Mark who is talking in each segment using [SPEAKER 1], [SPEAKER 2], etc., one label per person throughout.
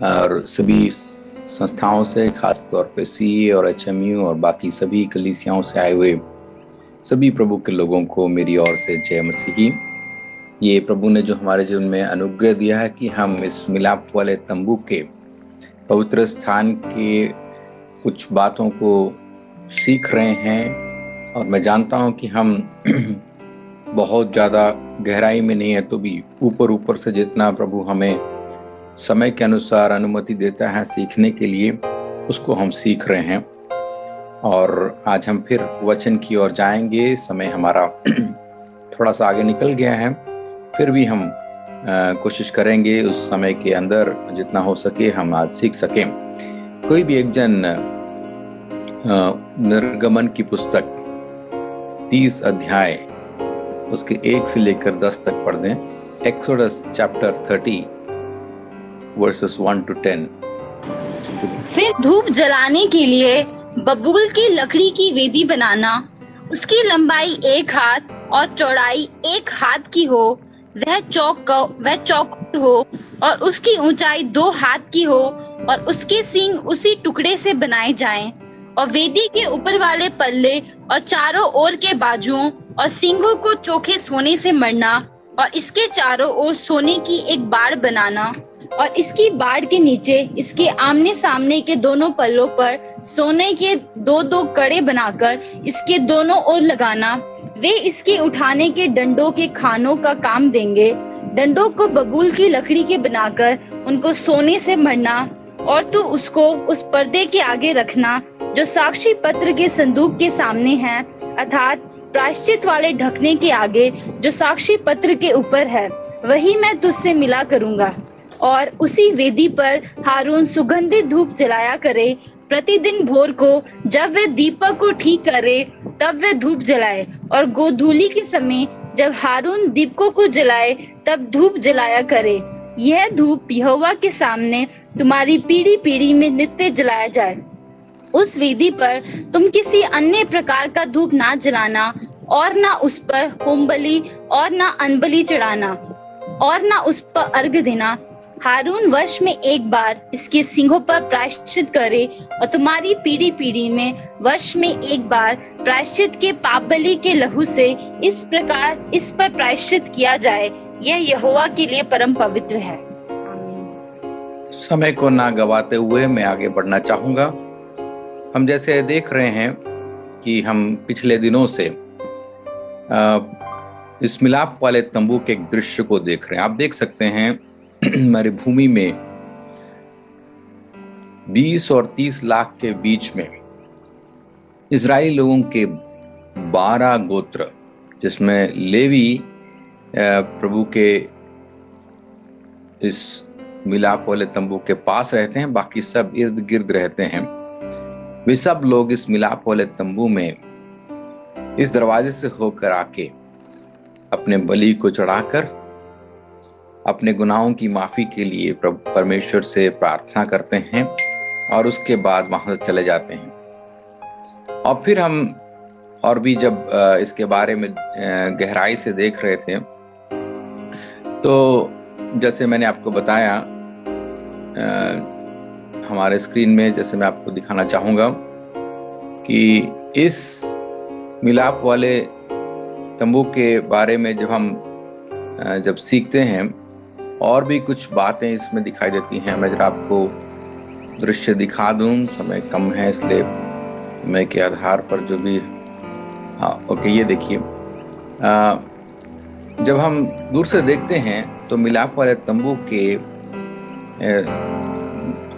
[SPEAKER 1] और सभी संस्थाओं से, खास तौर पे सीए और एचएमयू और बाकी सभी कलीसियाओं से आए हुए सभी प्रभु के लोगों को मेरी ओर से जय मसीह की। ये प्रभु ने जो हमारे जीवन में अनुग्रह दिया है कि हम इस मिलाप वाले तंबू के पवित्र स्थान के कुछ बातों को सीख रहे हैं, और मैं जानता हूं कि हम बहुत ज़्यादा गहराई में नहीं है, तो भी ऊपर ऊपर से जितना प्रभु हमें समय के अनुसार अनुमति देता है सीखने के लिए, उसको हम सीख रहे हैं। और आज हम फिर वचन की ओर जाएंगे। समय हमारा थोड़ा सा आगे निकल गया है, फिर भी हम कोशिश करेंगे उस समय के अंदर जितना हो सके हम आज सीख सकें। कोई भी एक जन निर्गमन की पुस्तक 30 अध्याय उसके 1 से लेकर 10 तक पढ़ दें। Exodus chapter 30 versus 1 to 10।
[SPEAKER 2] फिर धूप जलाने के लिए बबूल की लकड़ी की वेदी बनाना। उसकी लंबाई 1 हाथ और चौड़ाई 1 हाथ की हो, वह चौकोर हो और उसकी ऊंचाई 2 हाथ की हो, और उसके सींग उसी टुकड़े से बनाए जाएं। और वेदी के ऊपर वाले पल्ले और चारों ओर के बाजुओं और सींगों को चोखे सोने से मढ़ना, और इसके चारों ओर सोने की एक बाड़ बनाना, और इसकी बाड़ के नीचे इसके आमने सामने के दोनों पल्लों पर सोने के 2-2 कड़े बनाकर इसके दोनों ओर लगाना। वे इसके उठाने के डंडों के खानों का काम देंगे। डंडों को बबूल की लकड़ी के बनाकर उनको सोने से मढ़ना, और तू उसको उस पर्दे के आगे रखना जो साक्षी पत्र के संदूक के सामने है, अर्थात प्रायश्चित वाले ढकने के आगे जो साक्षी पत्र के ऊपर है, वही मैं तुझसे मिला करूंगा। और उसी वेदी पर हारून सुगंधित धूप जलाया करे। प्रतिदिन भोर को जब वे दीपक को ठीक करे तब वे धूप जलाए, और गोधूली के समय जब हारून दीपकों को जलाए तब धूप जलाया करे। यह धूप यहोवा के सामने तुम्हारी पीढ़ी पीढ़ी में नित्य जलाया जाए। उस वेदी पर तुम किसी अन्य प्रकार का धूप ना जलाना, और ना उस पर होम बलि और ना अनबलि चढ़ाना, और ना उस पर अर्घ देना। हारून वर्ष में 1 बार इसके सींगों पर प्रायश्चित करे, और तुम्हारी पीढ़ी पीढ़ी में वर्ष में 1 बार प्रायश्चित के पाप बलि के लहू से इस प्रकार इस पर प्रायश्चित किया जाए। यह यहोवा के लिए परम पवित्र है।
[SPEAKER 1] समय को ना गवाते हुए मैं आगे बढ़ना चाहूंगा। हम जैसे देख रहे हैं कि हम पिछले दिनों से इस मिलाप वाले तंबू के एक दृश्य को देख रहे हैं। आप देख सकते हैं हमारी भूमि में 20 और 30 लाख के बीच में इजराइली लोगों के 12 गोत्र, जिसमें लेवी प्रभु के इस मिलाप वाले तंबू के पास रहते हैं, बाकी सब इर्द गिर्द रहते हैं। वे सब लोग इस मिलाप वाले तंबू में इस दरवाजे से होकर आके अपने बलि को चढ़ाकर अपने गुनाहों की माफी के लिए प्रभु परमेश्वर से प्रार्थना करते हैं, और उसके बाद वहां से चले जाते हैं। और फिर हम और भी जब इसके बारे में गहराई से देख रहे थे, तो जैसे मैंने आपको बताया हमारे स्क्रीन में, जैसे मैं आपको दिखाना चाहूंगा कि इस मिलाप वाले तंबू के बारे में जब सीखते हैं, और भी कुछ बातें इसमें दिखाई देती हैं। मैं जरा आपको दृश्य दिखा दूं, समय कम है इसलिए समय के आधार पर जो भी, हाँ ओके, ये देखिए। जब हम दूर से देखते हैं तो मिलाप वाले तंबू के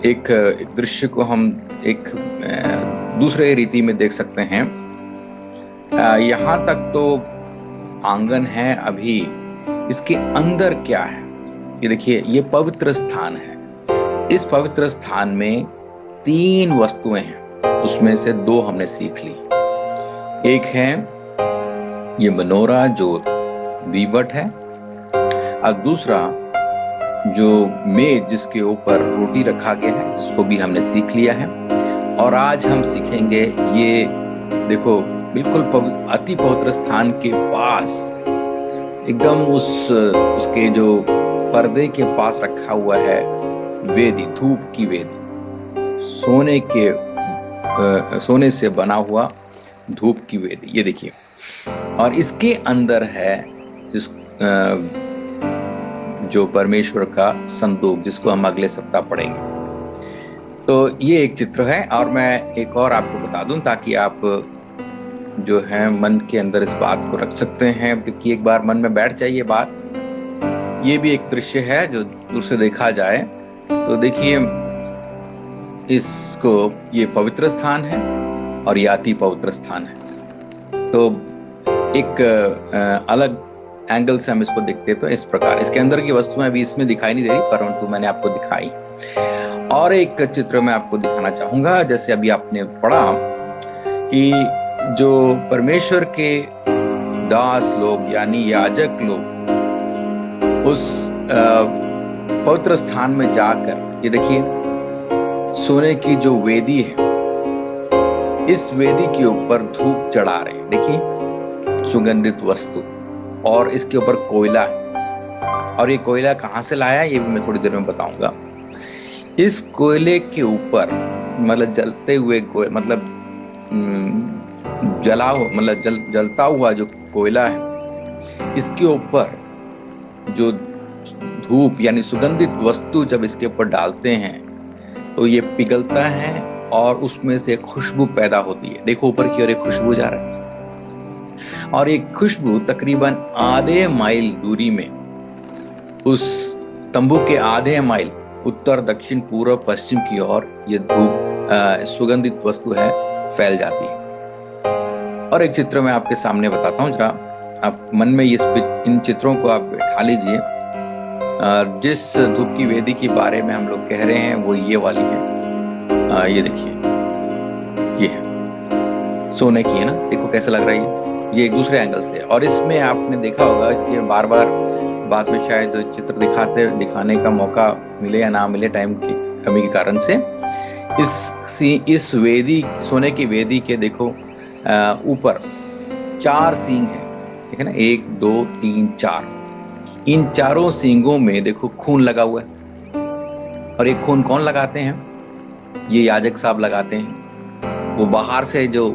[SPEAKER 1] एक दृश्य को हम एक दूसरे रीति में देख सकते हैं। यहाँ तक तो आंगन है, अभी इसके अंदर क्या है ये देखिए। ये पवित्र स्थान है। इस पवित्र स्थान में 3 वस्तुएं हैं, उसमें से 2 हमने सीख ली। एक है ये मनोरा जो दीवट है, और दूसरा जो मेज जिसके ऊपर रोटी रखा गया है, जिसको भी हमने सीख लिया है। और आज हम सीखेंगे ये देखो, बिल्कुल अति पवित्र स्थान के पास एकदम उसके जो पर्दे के पास रखा हुआ है वेदी, धूप की वेदी, सोने से बना हुआ धूप की वेदी, ये देखिए। और इसके अंदर है जो परमेश्वर का संदूक, जिसको हम अगले सप्ताह पढ़ेंगे। तो ये एक चित्र है। और मैं एक और आपको बता दूं ताकि आप जो है मन के अंदर इस बात को रख सकते हैं, क्योंकि एक बार मन में बैठ जाए ये बात। ये भी एक दृश्य है जो दूर से देखा जाए तो देखिए, इसको, ये पवित्र स्थान है और ये अति पवित्र स्थान है। तो एक अलग एंगल से हम इसको देखते तो इस प्रकार इसके अंदर की वस्तुएं अभी इसमें दिखाई नहीं दे रही, परंतु मैंने आपको दिखाई। और एक चित्र मैं आपको दिखाना चाहूंगा, जैसे अभी आपने पढ़ा कि जो परमेश्वर के दास लोग यानी याजक लोग उस पवित्र स्थान में जाकर, ये देखिए सोने की जो वेदी है, इस वेदी के ऊपर धूप चढ़ा रहे हैं। देखिए सुगंधित वस्तु, और इसके ऊपर कोयला है। और ये कोयला कहाँ से लाया ये भी मैं थोड़ी देर में बताऊंगा। इस कोयले के ऊपर मतलब जलते हुए मतलब जलता हुआ जो कोयला है, इसके ऊपर जो धूप यानी सुगंधित वस्तु जब इसके ऊपर डालते हैं तो ये पिघलता है और उसमें से खुशबू पैदा होती है। देखो ऊपर की ओर एक खुशबू जा रहा है, और एक खुशबू तकरीबन आधे माइल दूरी में, उस तंबू के आधे माइल उत्तर दक्षिण पूर्व पश्चिम की ओर ये धूप सुगंधित वस्तु है फैल जाती है। और एक चित्र मैं आपके सामने बताता हूँ, जरा आप मन में इन चित्रों को आप बैठा लीजिए। जिस धूप की वेदी के बारे में हम लोग कह रहे हैं वो ये वाली है। ये देखिए, ये है सोने की, है ना। देखो कैसा लग रहा है ये एक दूसरे एंगल से। और इसमें आपने देखा होगा कि बार बार बाद में शायद चित्र दिखाने का मौका मिले या ना मिले टाइम की कमी के कारण से, इस वेदी, सोने की वेदी के देखो ऊपर 4 सींग है, ठीक है ना, 1 2 3 4। इन चारों सींगों में देखो खून लगा हुआ है। और ये खून कौन लगाते हैं? ये याजक साहब लगाते हैं। वो बाहर से जो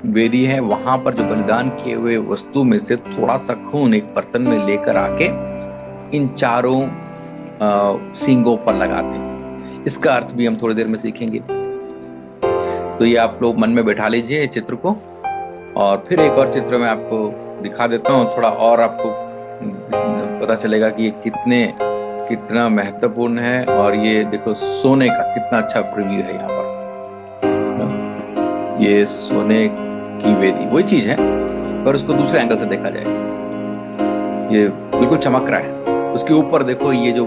[SPEAKER 1] वेदी है वहां पर जो बलिदान किए हुए वस्तु में से थोड़ा सा खून एक बर्तन में लेकर आके इन चारों सींगों पर लगाते हैं। इसका अर्थ भी हम थोड़ी देर में सीखेंगे। तो ये आप लोग मन में बैठा लीजिए चित्र को। और फिर एक और चित्र मैं आपको दिखा देता हूँ, थोड़ा और आपको पता चलेगा कि ये कितना महत्वपूर्ण है। और ये देखो सोने का कितना अच्छा प्रीव्यू है यहाँ पर। ये सोने की वेदी वही चीज है, पर उसको दूसरे एंगल से देखा जाए, ये बिल्कुल चमक रहा है। उसके ऊपर देखो ये जो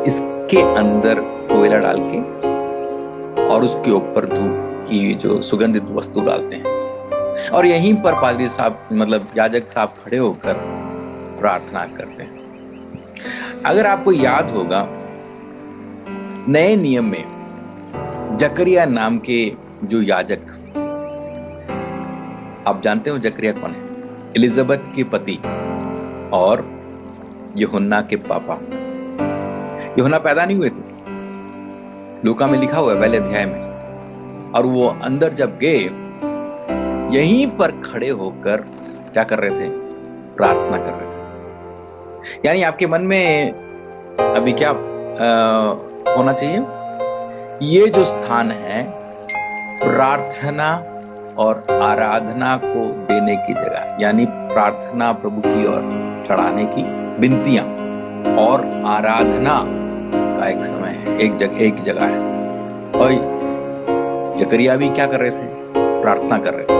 [SPEAKER 1] इसके अंदर कोयला डाल के और उसके ऊपर धूप की जो सुगंधित वस्तु डालते हैं। और यहीं पर पादरी साहब मतलब याजक साहब खड़े होकर प्रार्थना करते हैं। अगर आपको याद होगा, नए नियम में जकरिया नाम के जो याजक, आप जानते हो जकरिया कौन है? एलिजाबेथ के पति और यूहन्ना के पापा। यूहन्ना पैदा नहीं हुए थे, लूका में लिखा हुआ है पहले अध्याय में। और वो अंदर जब गए, यहीं पर खड़े होकर क्या कर रहे थे? प्रार्थना कर रहे थे। यानी आपके मन में अभी क्या होना चाहिए? ये जो स्थान है प्रार्थना और आराधना को देने की जगह, यानी प्रार्थना प्रभु की ओर चढ़ाने की विनतियां और आराधना का एक समय है, एक जगह है। और जकरिया भी क्या कर रहे थे? प्रार्थना कर रहे थे।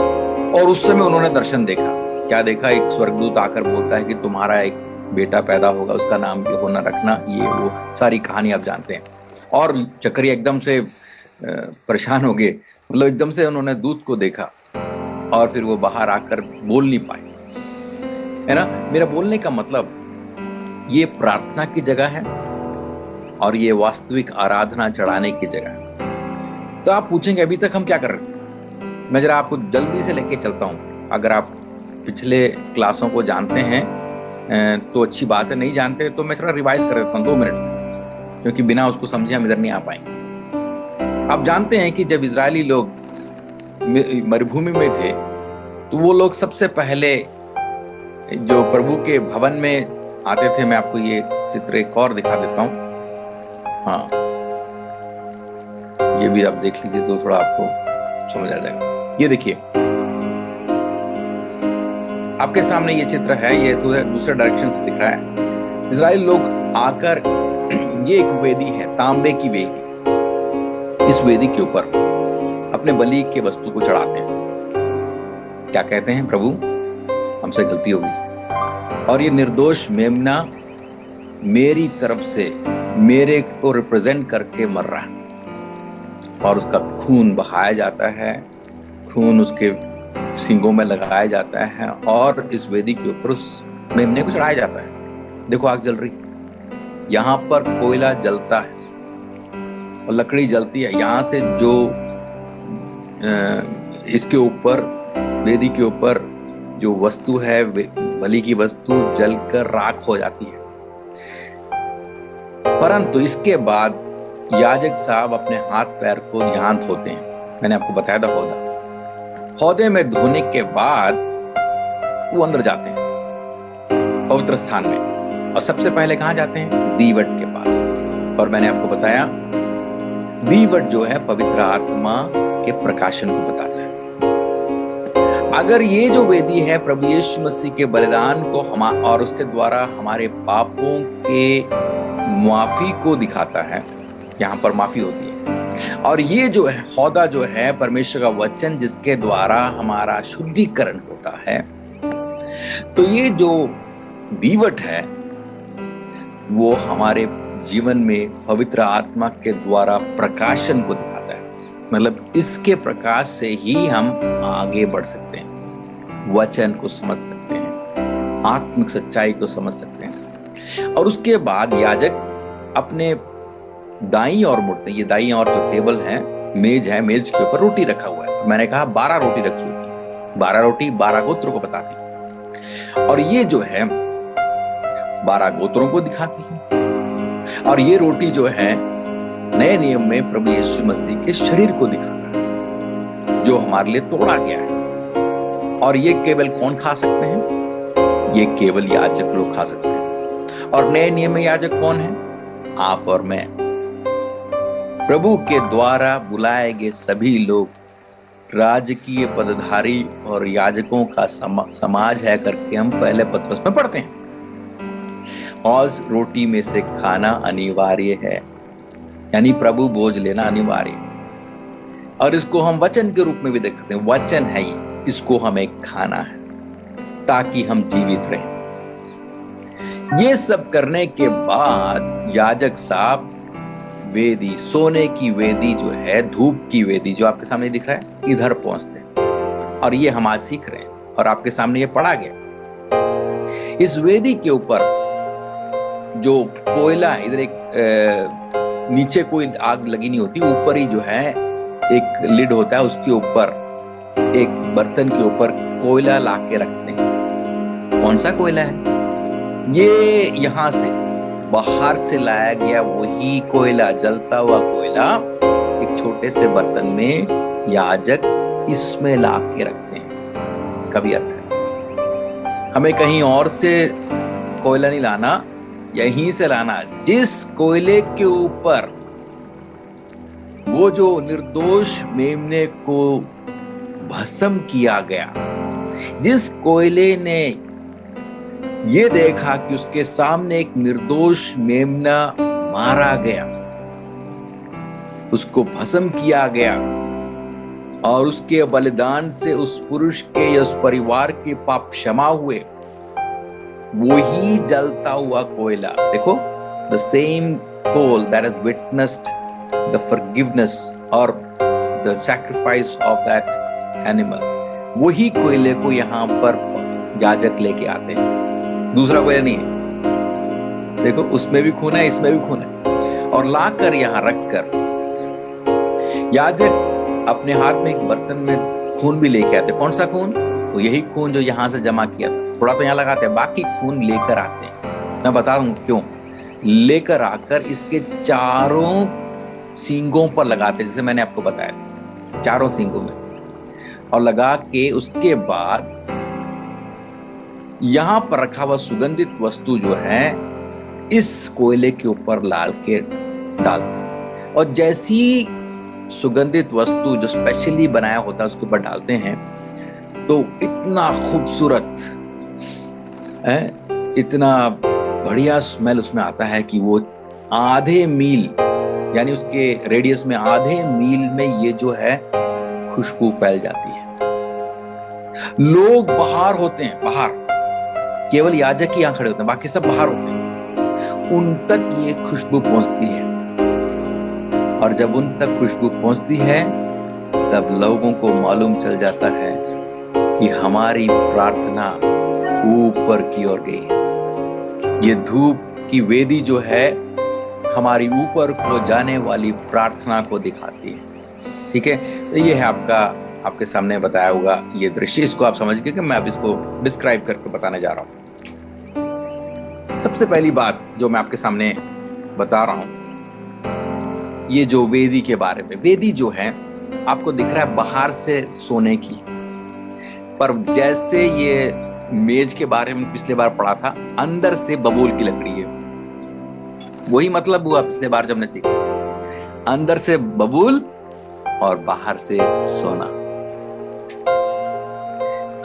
[SPEAKER 1] और उस समय उन्होंने दर्शन देखा। क्या देखा? एक स्वर्गदूत आकर बोलता है कि तुम्हारा एक बेटा पैदा होगा, उसका नाम यूहन्ना रखना। ये वो सारी कहानी आप जानते हैं। और जकरिया एकदम से परेशान हो गए, मतलब एकदम से उन्होंने दूत को देखा और फिर वो बाहर आकर बोल नहीं पाए, है ना। मेरा बोलने का मतलब, ये प्रार्थना की जगह है और ये वास्तविक आराधना चढ़ाने की जगह है। तो आप पूछेंगे अभी तक हम क्या कर रहे थे? मैं जरा आपको जल्दी से लेके चलता हूँ। अगर आप पिछले क्लासों को जानते हैं तो अच्छी बात है, नहीं जानते तो मैं थोड़ा रिवाइज कर देता हूँ 2 मिनट। क्योंकि बिना उसको समझे हम इधर नहीं आ पाएंगे। आप जानते हैं कि जब इजरायली लोग मरुभूमि में थे तो वो लोग सबसे पहले जो प्रभु के भवन में आते थे। मैं आपको ये चित्र एक और दिखा देता हूं। हाँ, ये भी आप देख लीजिए तो थोड़ा आपको समझ आ जाएगा। ये देखिए, आपके सामने ये चित्र है, ये दूसरे डायरेक्शन से दिख रहा है। इजराइल लोग आकर, ये एक वेदी है, तांबे की वेदी। इस वेदी के ऊपर अपने बलि के वस्तु को चढ़ाते हैं। क्या कहते हैं, प्रभु हमसे गलती होगी और ये निर्दोष मेमना मेरी तरफ से मेरे को रिप्रेजेंट करके मर रहा है, और उसका खून बहाया जाता है, खून उसके सींगों में लगाया जाता है और इस वेदी के ऊपर उस मेमने को चढ़ाया जाता है। देखो आग जल रही, यहाँ पर कोयला जलता है और लकड़ी जलती है। यहाँ से जो इसके ऊपर, वेदी के ऊपर जो वस्तु है, बलि की वस्तु जलकर राख हो जाती है। परंतु इसके बाद याजक साहब अपने हाथ पैर को यहाँ धोते हैं। मैंने आपको बताया था हौदे में धोने के बाद वो अंदर जाते हैं पवित्र स्थान में, और सबसे पहले कहाँ जाते हैं, दीवट के पास। और मैंने आपको बताया दीवट जो है पवित्र आत्मा के प्रकाशन को बताता है। अगर ये जो वेदी है प्रभु यीशु मसीह के बलिदान को और उसके द्वारा हमारे पापों के माफी को दिखाता है, यहाँ पर माफी होती है। और ये जो है हौदा जो है परमेश्वर का वचन जिसके द्वारा हमारा शुद्धिकरण होता है, तो ये जो दीवट है वो हमारे जीवन में पवित्र आत्मा के द्वारा प्रकाशन को दिखाता है। मतलब इसके प्रकाश से ही हम आगे बढ़ सकते हैं, वचन को समझ सकते हैं, आत्मिक सच्चाई को समझ सकते हैं। और उसके बाद याजक अपने दाईं ओर मुड़ते हैं। ये दाईं ओर जो टेबल है, मेज है, मेज के ऊपर रोटी रखा हुआ है। मैंने कहा 12 रोटी रखी होती, 12 रोटी 12 गोत्रों को बताती, और ये जो है 12 गोत्रों को दिखाती है। और ये रोटी जो है नए नियम में प्रभु यीशु मसीह के शरीर को दिखाता है जो हमारे लिए तोड़ा गया है। और ये केवल कौन खा सकते हैं, ये केवल याजक लोग खा सकते हैं। और नए नियम में याजक कौन है, आप और मैं। प्रभु के द्वारा बुलाए गए सभी लोग राजकीय पदधारी और याजकों का समाज है करके हम पहले पत्रस में पढ़ते हैं। और रोटी में से खाना अनिवार्य है, यानी प्रभु भोज लेना अनिवार्य है। और इसको हम वचन के रूप में भी देख सकते हैं, वचन है ये, इसको हमें खाना है ताकि हम जीवित रहें। ये सब करने के बाद याजक साहब वेदी, सोने की वेदी जो है, धूप की वेदी जो आपके सामने दिख रहा है, इधर पहुंचते हैं। और ये हम आज सीख रहे हैं और आपके सामने ये पढ़ा गया। इस वेदी के ऊपर जो कोयला, इधर एक नीचे कोई आग लगी नहीं होती, ऊपर ही जो है एक लिड होता है, उसके ऊपर एक बर्तन के ऊपर कोयला ला के रखते हैं। कौन सा कोयला है, ये यहां से बाहर से लाया गया वही कोयला, जलता हुआ कोयला एक छोटे से बर्तन में याजक इसमें ला के रखते हैं। इसका भी अर्थ है हमें कहीं और से कोयला नहीं लाना, यहीं से लाना। जिस कोयले के ऊपर वो जो निर्दोष मेमने को भस्म किया गया, जिस कोयले ने ये देखा कि उसके सामने एक निर्दोष मेमना मारा गया, उसको भस्म किया गया, और उसके बलिदान से उस पुरुष के या उस परिवार के पाप क्षमा हुए, वही जलता हुआ कोयला। देखो, the same coal that has witnessed the forgiveness or the sacrifice of that animal, वही कोयले को यहाँ पर याजक लेके आते हैं, दूसरा कोयला नहीं है। देखो, उसमें भी खून है, इसमें भी खून है। और लाकर यहाँ रखकर याजक अपने हाथ में एक बर्तन में खून भी लेके आते। कौन सा खून, तो यही खून जो यहाँ से जमा किया था। थोड़ा तो यहाँ लगाते हैं, बाकी खून लेकर आते हैं। मैं बता दूं क्यों, लेकर आकर इसके चारों सींगों पर लगाते, जैसे मैंने आपको बताया, चारों सींगों में, और लगा के उसके बाद यहां पर रखा हुआ सुगंधित वस्तु जो है इस कोयले के ऊपर लाल के डालते, और जैसी सुगंधित वस्तु जो स्पेशली बनाया होता है उसके ऊपर डालते हैं तो इतना खूबसूरत है, इतना बढ़िया स्मेल उसमें आता है कि वो आधे मील, यानी उसके रेडियस में आधे मील में ये जो है खुशबू फैल जाती है। लोग बाहर होते हैं, बाहर केवल याजक ही यहां खड़े होते हैं, बाकी सब बाहर होते हैं, उन तक ये खुशबू पहुंचती है। और जब उन तक खुशबू पहुंचती है तब लोगों को मालूम चल जाता है कि हमारी प्रार्थना ऊपर की ओर गई है। ये धूप की वेदी जो है हमारी ऊपर को जाने वाली प्रार्थना को दिखाती है। ठीक है, तो ये है आपके सामने बताया होगा ये दृश्य, इसको आप समझ गए कि मैं अब इसको डिस्क्राइब करके बताने जा रहा हूं। सबसे पहली बात जो मैं आपके सामने बता रहा हूं ये जो वेदी के बारे में, वेदी जो है आपको दिख रहा है बाहर से सोने की, पर जैसे ये मेज के बारे में पिछले बार पढ़ा था, अंदर से बबूल की लकड़ी है। वही मतलब हुआ पिछले बार जब हमने सीखा, अंदर से बबूल और बाहर से सोना।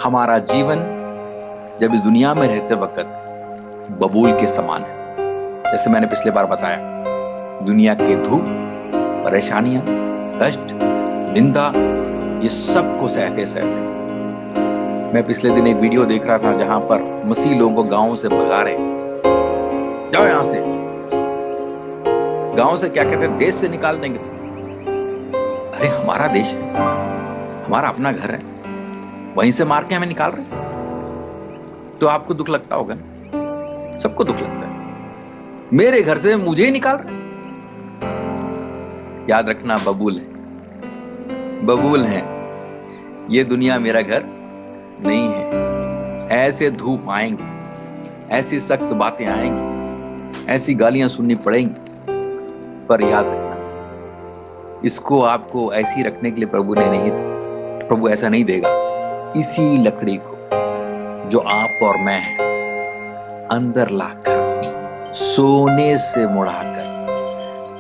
[SPEAKER 1] हमारा जीवन जब इस दुनिया में रहते वक्त बबूल के समान है। जैसे मैंने पिछले बार बताया, दुनिया के धूप, परेशानियां, कष्ट, निंदा, ये सब को सहते सहते, मैं पिछले दिन एक वीडियो देख रहा था जहां पर मसीह लोगों को गांव से भगा रहे, जाओ यहां से, गांव से क्या कहते हैं, देश से निकाल देंगे। अरे हमारा देश है, हमारा अपना घर है, वहीं से मार के हमें निकाल रहे। तो आपको दुख लगता होगा, सबको दुख लगता है, मेरे घर से मुझे ही निकाल रहे। याद रखना, बबूल है, बबूल है, ये दुनिया मेरा घर नहीं है। ऐसे धूप आएंगे, ऐसी सख्त बातें आएंगी, ऐसी गालियां सुननी पड़ेंगी, पर याद रखना इसको आपको ऐसी रखने के लिए प्रभु ऐसा नहीं देगा। इसी लकड़ी को जो आप और मैं अंदर लाकर सोने से मुड़ाकर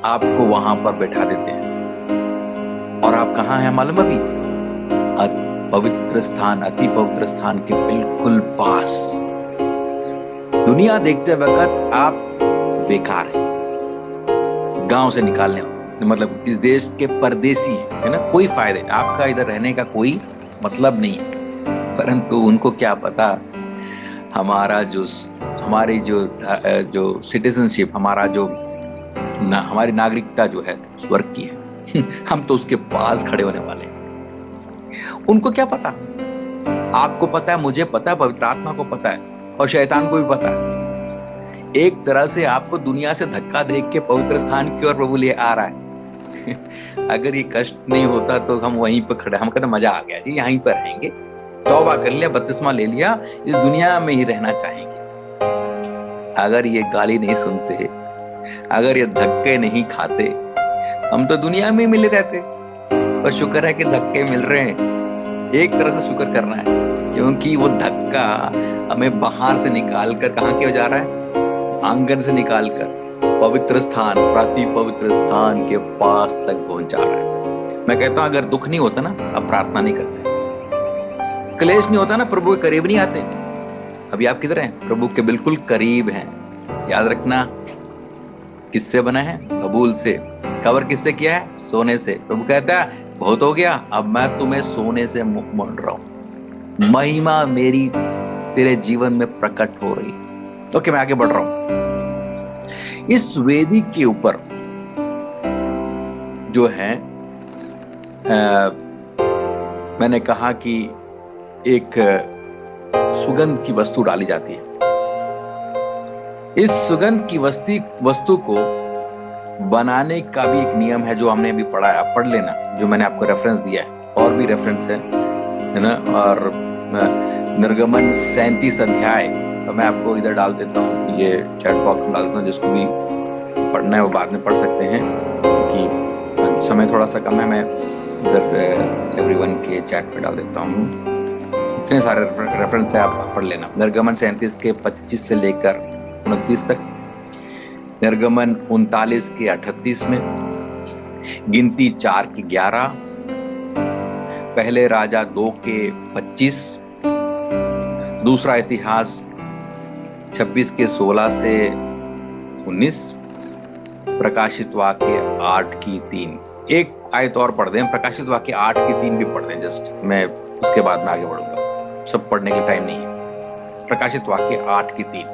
[SPEAKER 1] आपको वहां पर बैठा देते हैं। और आप कहां हैं मालूम? अभी पवित्र स्थान, अति पवित्र स्थान के बिल्कुल पास। दुनिया देखते वक्त आप बेकार हैं, गांव से निकालने, मतलब इस देश के परदेसी है ना, कोई फायदा नहीं, आपका इधर रहने का कोई मतलब नहीं है। परंतु उनको क्या पता, हमारी जो सिटीजनशिप, हमारी नागरिकता जो है स्वर्ग की है। हम तो उसके पास खड़े होने वाले हैं। उनको क्या पता? आपको पता है, मुझे पता है, पवित्र आत्मा को पता है, और शैतान को भी पता है। एक तरह से आपको दुनिया से धक्का देख के पवित्र स्थान की ओर प्रभु ले आ रहा है। अगर ये कष्ट नहीं होता तो हम वहीं पर खड़े, हम कहते मजा आ गया जी, यहीं पर रहेंगे, तौबा कर लिया, बपतिस्मा ले लिया, इस दुनिया में ही रहना चाहेंगे। अगर ये गाली नहीं सुनते, अगर ये धक्के नहीं खाते, हम तो दुनिया में मिले रहते। पर शुक्र है कि धक्के मिल रहे हैं, एक तरह से शुक्र करना है, क्योंकि वो धक्का हमें बाहर से निकालकर कहाँ के जा रहा है, आंगन से निकालकर पवित्र स्थान, प्राति पवित्र स्थान के पास तक पहुंचा रहा है। मैं कहता हूं अगर दुख नहीं होता ना, अब प्रार्थना नहीं करते, क्लेश नहीं होता ना, प्रभु के करीब नहीं आते। अभी आप किधर हैं? प्रभु के बिल्कुल करीब हैं। याद रखना, किससे बना है? बबूल से। कवर किससे किया है? सोने से। प्रभु कहता है बहुत हो गया, अब मैं तुम्हें सोने से मोड़ रहा हूं, महिमा मेरी तेरे जीवन में प्रकट हो रही। ओके, मैं आगे बढ़ रहा हूं। इस वेदी के ऊपर जो है मैंने कहा कि एक सुगंध की वस्तु डाली जाती है। इस सुगंध की वस्तु को बनाने का भी एक नियम है जो हमने अभी पढ़ा है, आप पढ़ लेना, जो मैंने आपको रेफरेंस दिया है, और भी रेफरेंस है ना। और निर्गमन 37 अध्याय तो मैं आपको इधर डाल देता हूँ, ये चैट बॉक्स में डाल देता हूँ, जिसको भी पढ़ना है वो बाद में पढ़ सकते हैं, क्योंकि समय थोड़ा सा कम है। मैं इधर एवरीवन के चैट पे डाल देता हूँ। इतने सारे रेफरेंस है, आप पढ़ लेना। निर्गमन 37 के 25 से लेकर 29 तक, निर्गमन 39 के 38 में, गिनती 4 के 11, पहले राजा 2 के 25, दूसरा इतिहास 26 के 16 से 19, प्रकाशित वाक्य 8 की 3। एक आयत और पढ़ दें, प्रकाशित वाक्य 8 की 3 भी पढ़ दें जस्ट, मैं उसके बाद में आगे बढ़ूंगा, सब पढ़ने के टाइम नहीं है। प्रकाशित वाक्य 8 की 3।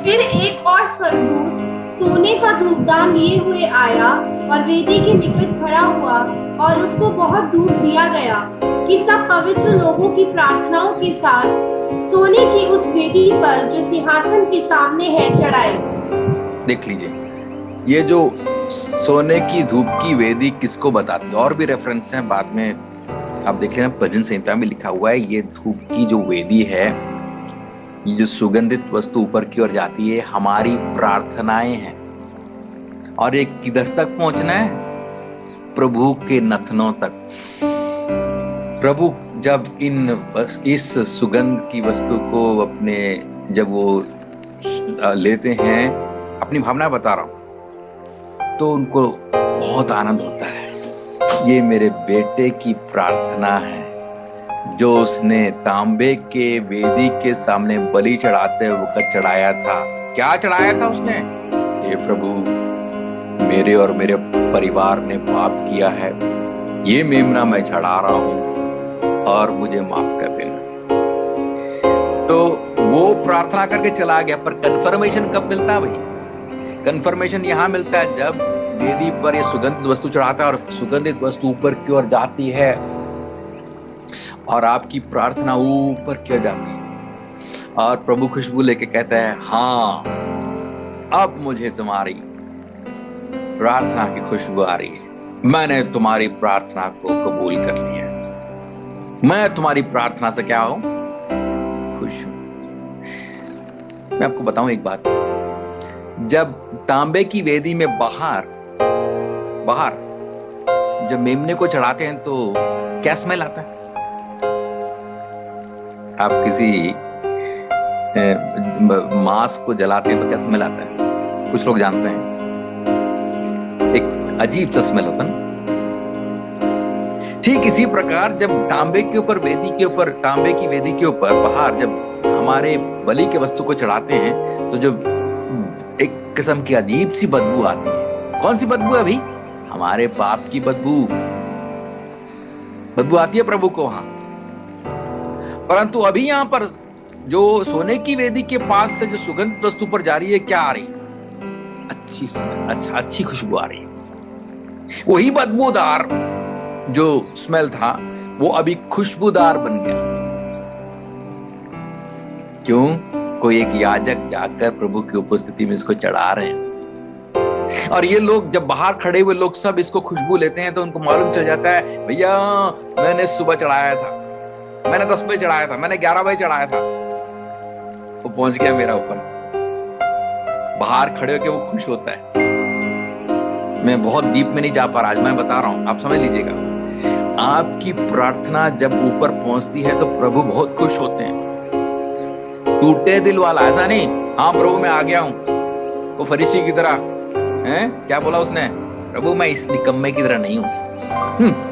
[SPEAKER 3] फिर एक और स्वर्गदूत सोने का धूपदान लिए हुए आया और वेदी के निकट खड़ा हुआ, और उसको बहुत धूप दिया गया कि सब पवित्र लोगों की प्रार्थनाओं के साथ सोने की उस वेदी पर जो सिंहासन के सामने है चढ़ाए।
[SPEAKER 1] देख लीजिए, ये जो सोने की धूप की वेदी किसको बताती है, और भी रेफरेंस हैं बाद में आप देख लेना, भजन संहिता में लिखा हुआ है। ये धूप की जो वेदी है, ये जो सुगंधित वस्तु ऊपर की ओर जाती है, हमारी प्रार्थनाएं हैं। और ये किधर तक पहुंचना है? प्रभु के नथनों तक। प्रभु जब इस सुगंध की वस्तु को अपने, जब वो लेते हैं, अपनी भावना बता रहा हूं, तो उनको बहुत आनंद होता है। ये मेरे बेटे की प्रार्थना है जो उसने तांबे के वेदी के सामने बलि चढ़ाते वक्त चढ़ाया था। क्या चढ़ाया था उसने? हे प्रभु, मेरे और मेरे परिवार ने पाप किया है, ये मेमना मैं चढ़ा रहा हूं और मुझे माफ कर देना। तो वो प्रार्थना करके चला गया, पर कंफर्मेशन कब मिलता है भाई? कंफर्मेशन यहां मिलता है जब वेदी पर ये सुगंधित वस्तु चढ़ाता है और सुगंधित वस्तु ऊपर की ओर जाती है और आपकी प्रार्थना ऊपर की ओर जाती है, और प्रभु खुशबू लेके कहता है, हाँ अब मुझे तुम्हारी प्रार्थना की खुशबू आ रही है, मैंने तुम्हारी प्रार्थना को कबूल कर लिया, मैं तुम्हारी प्रार्थना से क्या हूं? खुश हूं। मैं आपको बताऊं एक बात, जब तांबे की वेदी में बाहर जब मेमने को चढ़ाते हैं तो क्या स्मेल आता है? आप किसी मांस को जलाते हैं तो क्या स्मेल आता है? कुछ लोग जानते हैं, एक अजीब सा स्मेल होता है ना। ठीक इसी प्रकार जब तांबे के ऊपर वेदी के ऊपर, तांबे की वेदी के ऊपर बाहर जब हमारे बलि के वस्तु को चढ़ाते हैं तो जो एक किस्म की अजीब सी बदबू आती है। कौन सी बदबू है अभी? हमारे पाप की बदबू आती है प्रभु को वहां। परंतु अभी यहां पर जो सोने की वेदी के पास से जो सुगंध वस्तु पर जा रही है, क्या आ रही? अच्छी स्मेल, अच्छी खुशबू आ रही है। वही बदबूदार जो स्मेल था वो अभी खुशबूदार बन गया। क्यों? कोई एक याजक जाकर प्रभु की उपस्थिति में इसको चढ़ा रहे हैं, और ये लोग जब बाहर खड़े हुए लोग सब इसको खुशबू लेते हैं तो उनको मालूम चल जाता है, भैया मैंने सुबह चढ़ाया था, मैंने 10 बजे चढ़ाया था, मैंने 11 बजे चढ़ाया था, वो पहुंच गया मेरा ऊपर। बाहर खड़े होकर वो खुश होता है। मैं बहुत डीप में नहीं जा पा रहा आज, मैं बता रहा हूं, आप समझ लीजिएगा। आपकी प्रार्थना जब ऊपर पहुंचती है तो प्रभु बहुत खुश होते हैं। टूटे दिल वाला, ऐसा नहीं, हाँ प्रभु मैं आ गया हूं, वो फरीसी की तरह है। क्या बोला उसने? प्रभु मैं इस निकम्मे की तरह नहीं हूं,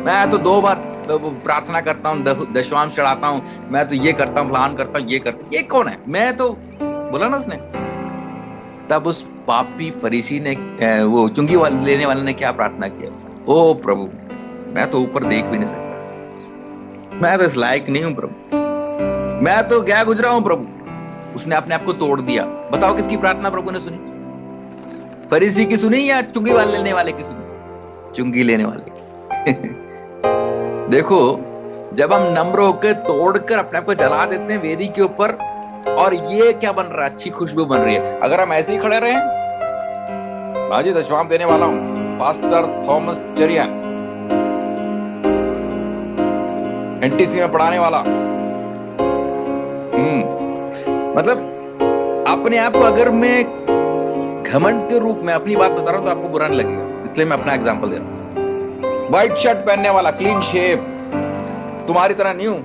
[SPEAKER 1] मैं तो 2 बार तो प्रार्थना करता हूँ, दशवांश चढ़ाता हूँ, मैं तो ये करता हूँ, फलान करता हूँ, ये करता हूँ, ये कौन है? मैं तो बोला ना उसने। तब उस पापी फरीसी ने, वो चुंगी लेने वाले ने क्या प्रार्थना किया? ओ प्रभु मैं तो ऊपर देख भी नहीं सकता, मैं तो इस लायक नहीं हूं प्रभु, मैं तो गया गुजरा हूं प्रभु। उसने अपने आप को तोड़ दिया। बताओ किसकी प्रार्थना प्रभु ने सुनी? फरीसी की सुनी या चुंगी लेने वाले की सुनी? चुंगी लेने वाले की। देखो, जब हम नम्र होकर तोड़कर अपने आप को जला देते हैं वेदी के ऊपर, और ये क्या बन रहा है? अच्छी खुशबू बन रही है। अगर हम ऐसे ही खड़े रहे, बाजी दशवांश देने वाला हूं, पास्टर थॉमस जरियन, एनटीसी में पढ़ाने वाला, मतलब अपने आप को अगर मैं घमंड के रूप में अपनी बात बता रहा हूं तो आपको बुरा नहीं लगेगा, इसलिए मैं अपना एग्जांपल दे रहा हूं। व्हाइट शर्ट पहनने वाला, क्लीन शेप, तुम्हारी तरह नहीं हूं,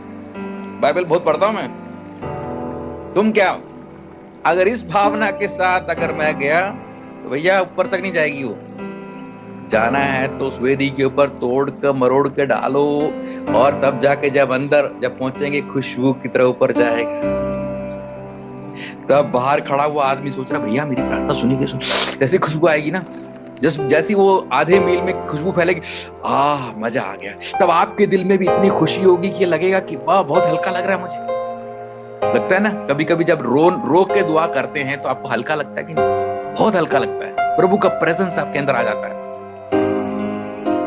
[SPEAKER 1] बाइबल बहुत पढ़ता हूं मैं, तुम क्या? अगर इस भावना के साथ अगर मैं गया तो भैया ऊपर तक नहीं जाएगी वो। जाना है तो उस वेदी के ऊपर तोड़ कर मरोड़ के डालो, और तब जाके जब अंदर जब पहुंचेंगे खुशबू की तरह ऊपर जाएगा। तब बाहर खड़ा हुआ आदमी सोच रहा भैया मेरी प्रार्थना सुनी गई, जैसे खुशबू आएगी ना, जैसी वो आधे मील में खुशबू फैलेगी, मजा आ गया। तब आपके दिल में भी इतनी खुशी होगी कि लगेगा कि वाह बहुत हल्का लग रहा है मुझे। लगता है ना, कभी कभी जब रो के दुआ करते हैं तो आपको हल्का लगता है कि नहीं? बहुत हल्का लगता है, प्रभु का प्रेजेंस आपके अंदर आ जाता है।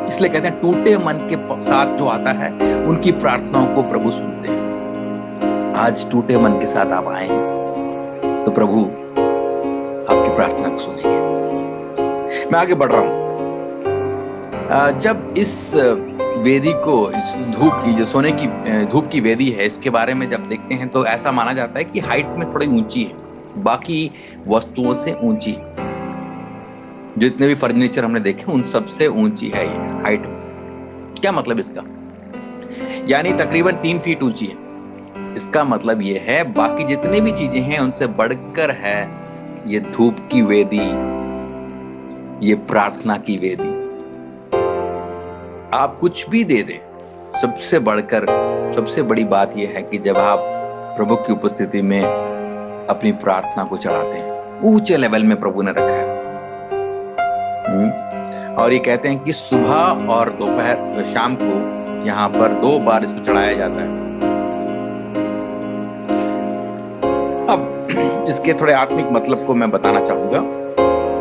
[SPEAKER 1] इसलिए कहते हैं टूटे मन के साथ जो आता है उनकी प्रार्थनाओं को प्रभु सुनते हैं। आज टूटे मन के साथ आप आए हैं तो प्रभु आपकी प्रार्थना को सुनेंगे। मैं आगे बढ़ रहा हूं। जब इस वेदी को, इस धूप की, जो सोने की धूप की वेदी है, इसके बारे में जब देखते हैं तो ऐसा माना जाता है कि हाइट में थोड़ी ऊंची है, बाकी वस्तुओं से ऊंची। जितने भी फर्नीचर हमने देखे उन सबसे ऊंची है ये हाइट में। क्या मतलब इसका? यानी तकरीबन 3 फीट ऊंची है। इसका मतलब ये है बाकी जितनी भी चीजें हैं उनसे बढ़कर है ये धूप की वेदी, ये प्रार्थना की वेदी। आप कुछ भी दे दें, सबसे बढ़कर सबसे बड़ी बात यह है कि जब आप प्रभु की उपस्थिति में अपनी प्रार्थना को चढ़ाते हैं, ऊंचे लेवल में प्रभु ने रखा है। और ये कहते हैं कि सुबह और दोपहर, शाम को यहाँ पर 2 बार इसको चढ़ाया जाता है। अब इसके थोड़े आत्मिक मतलब को मैं बताना चाहूंगा,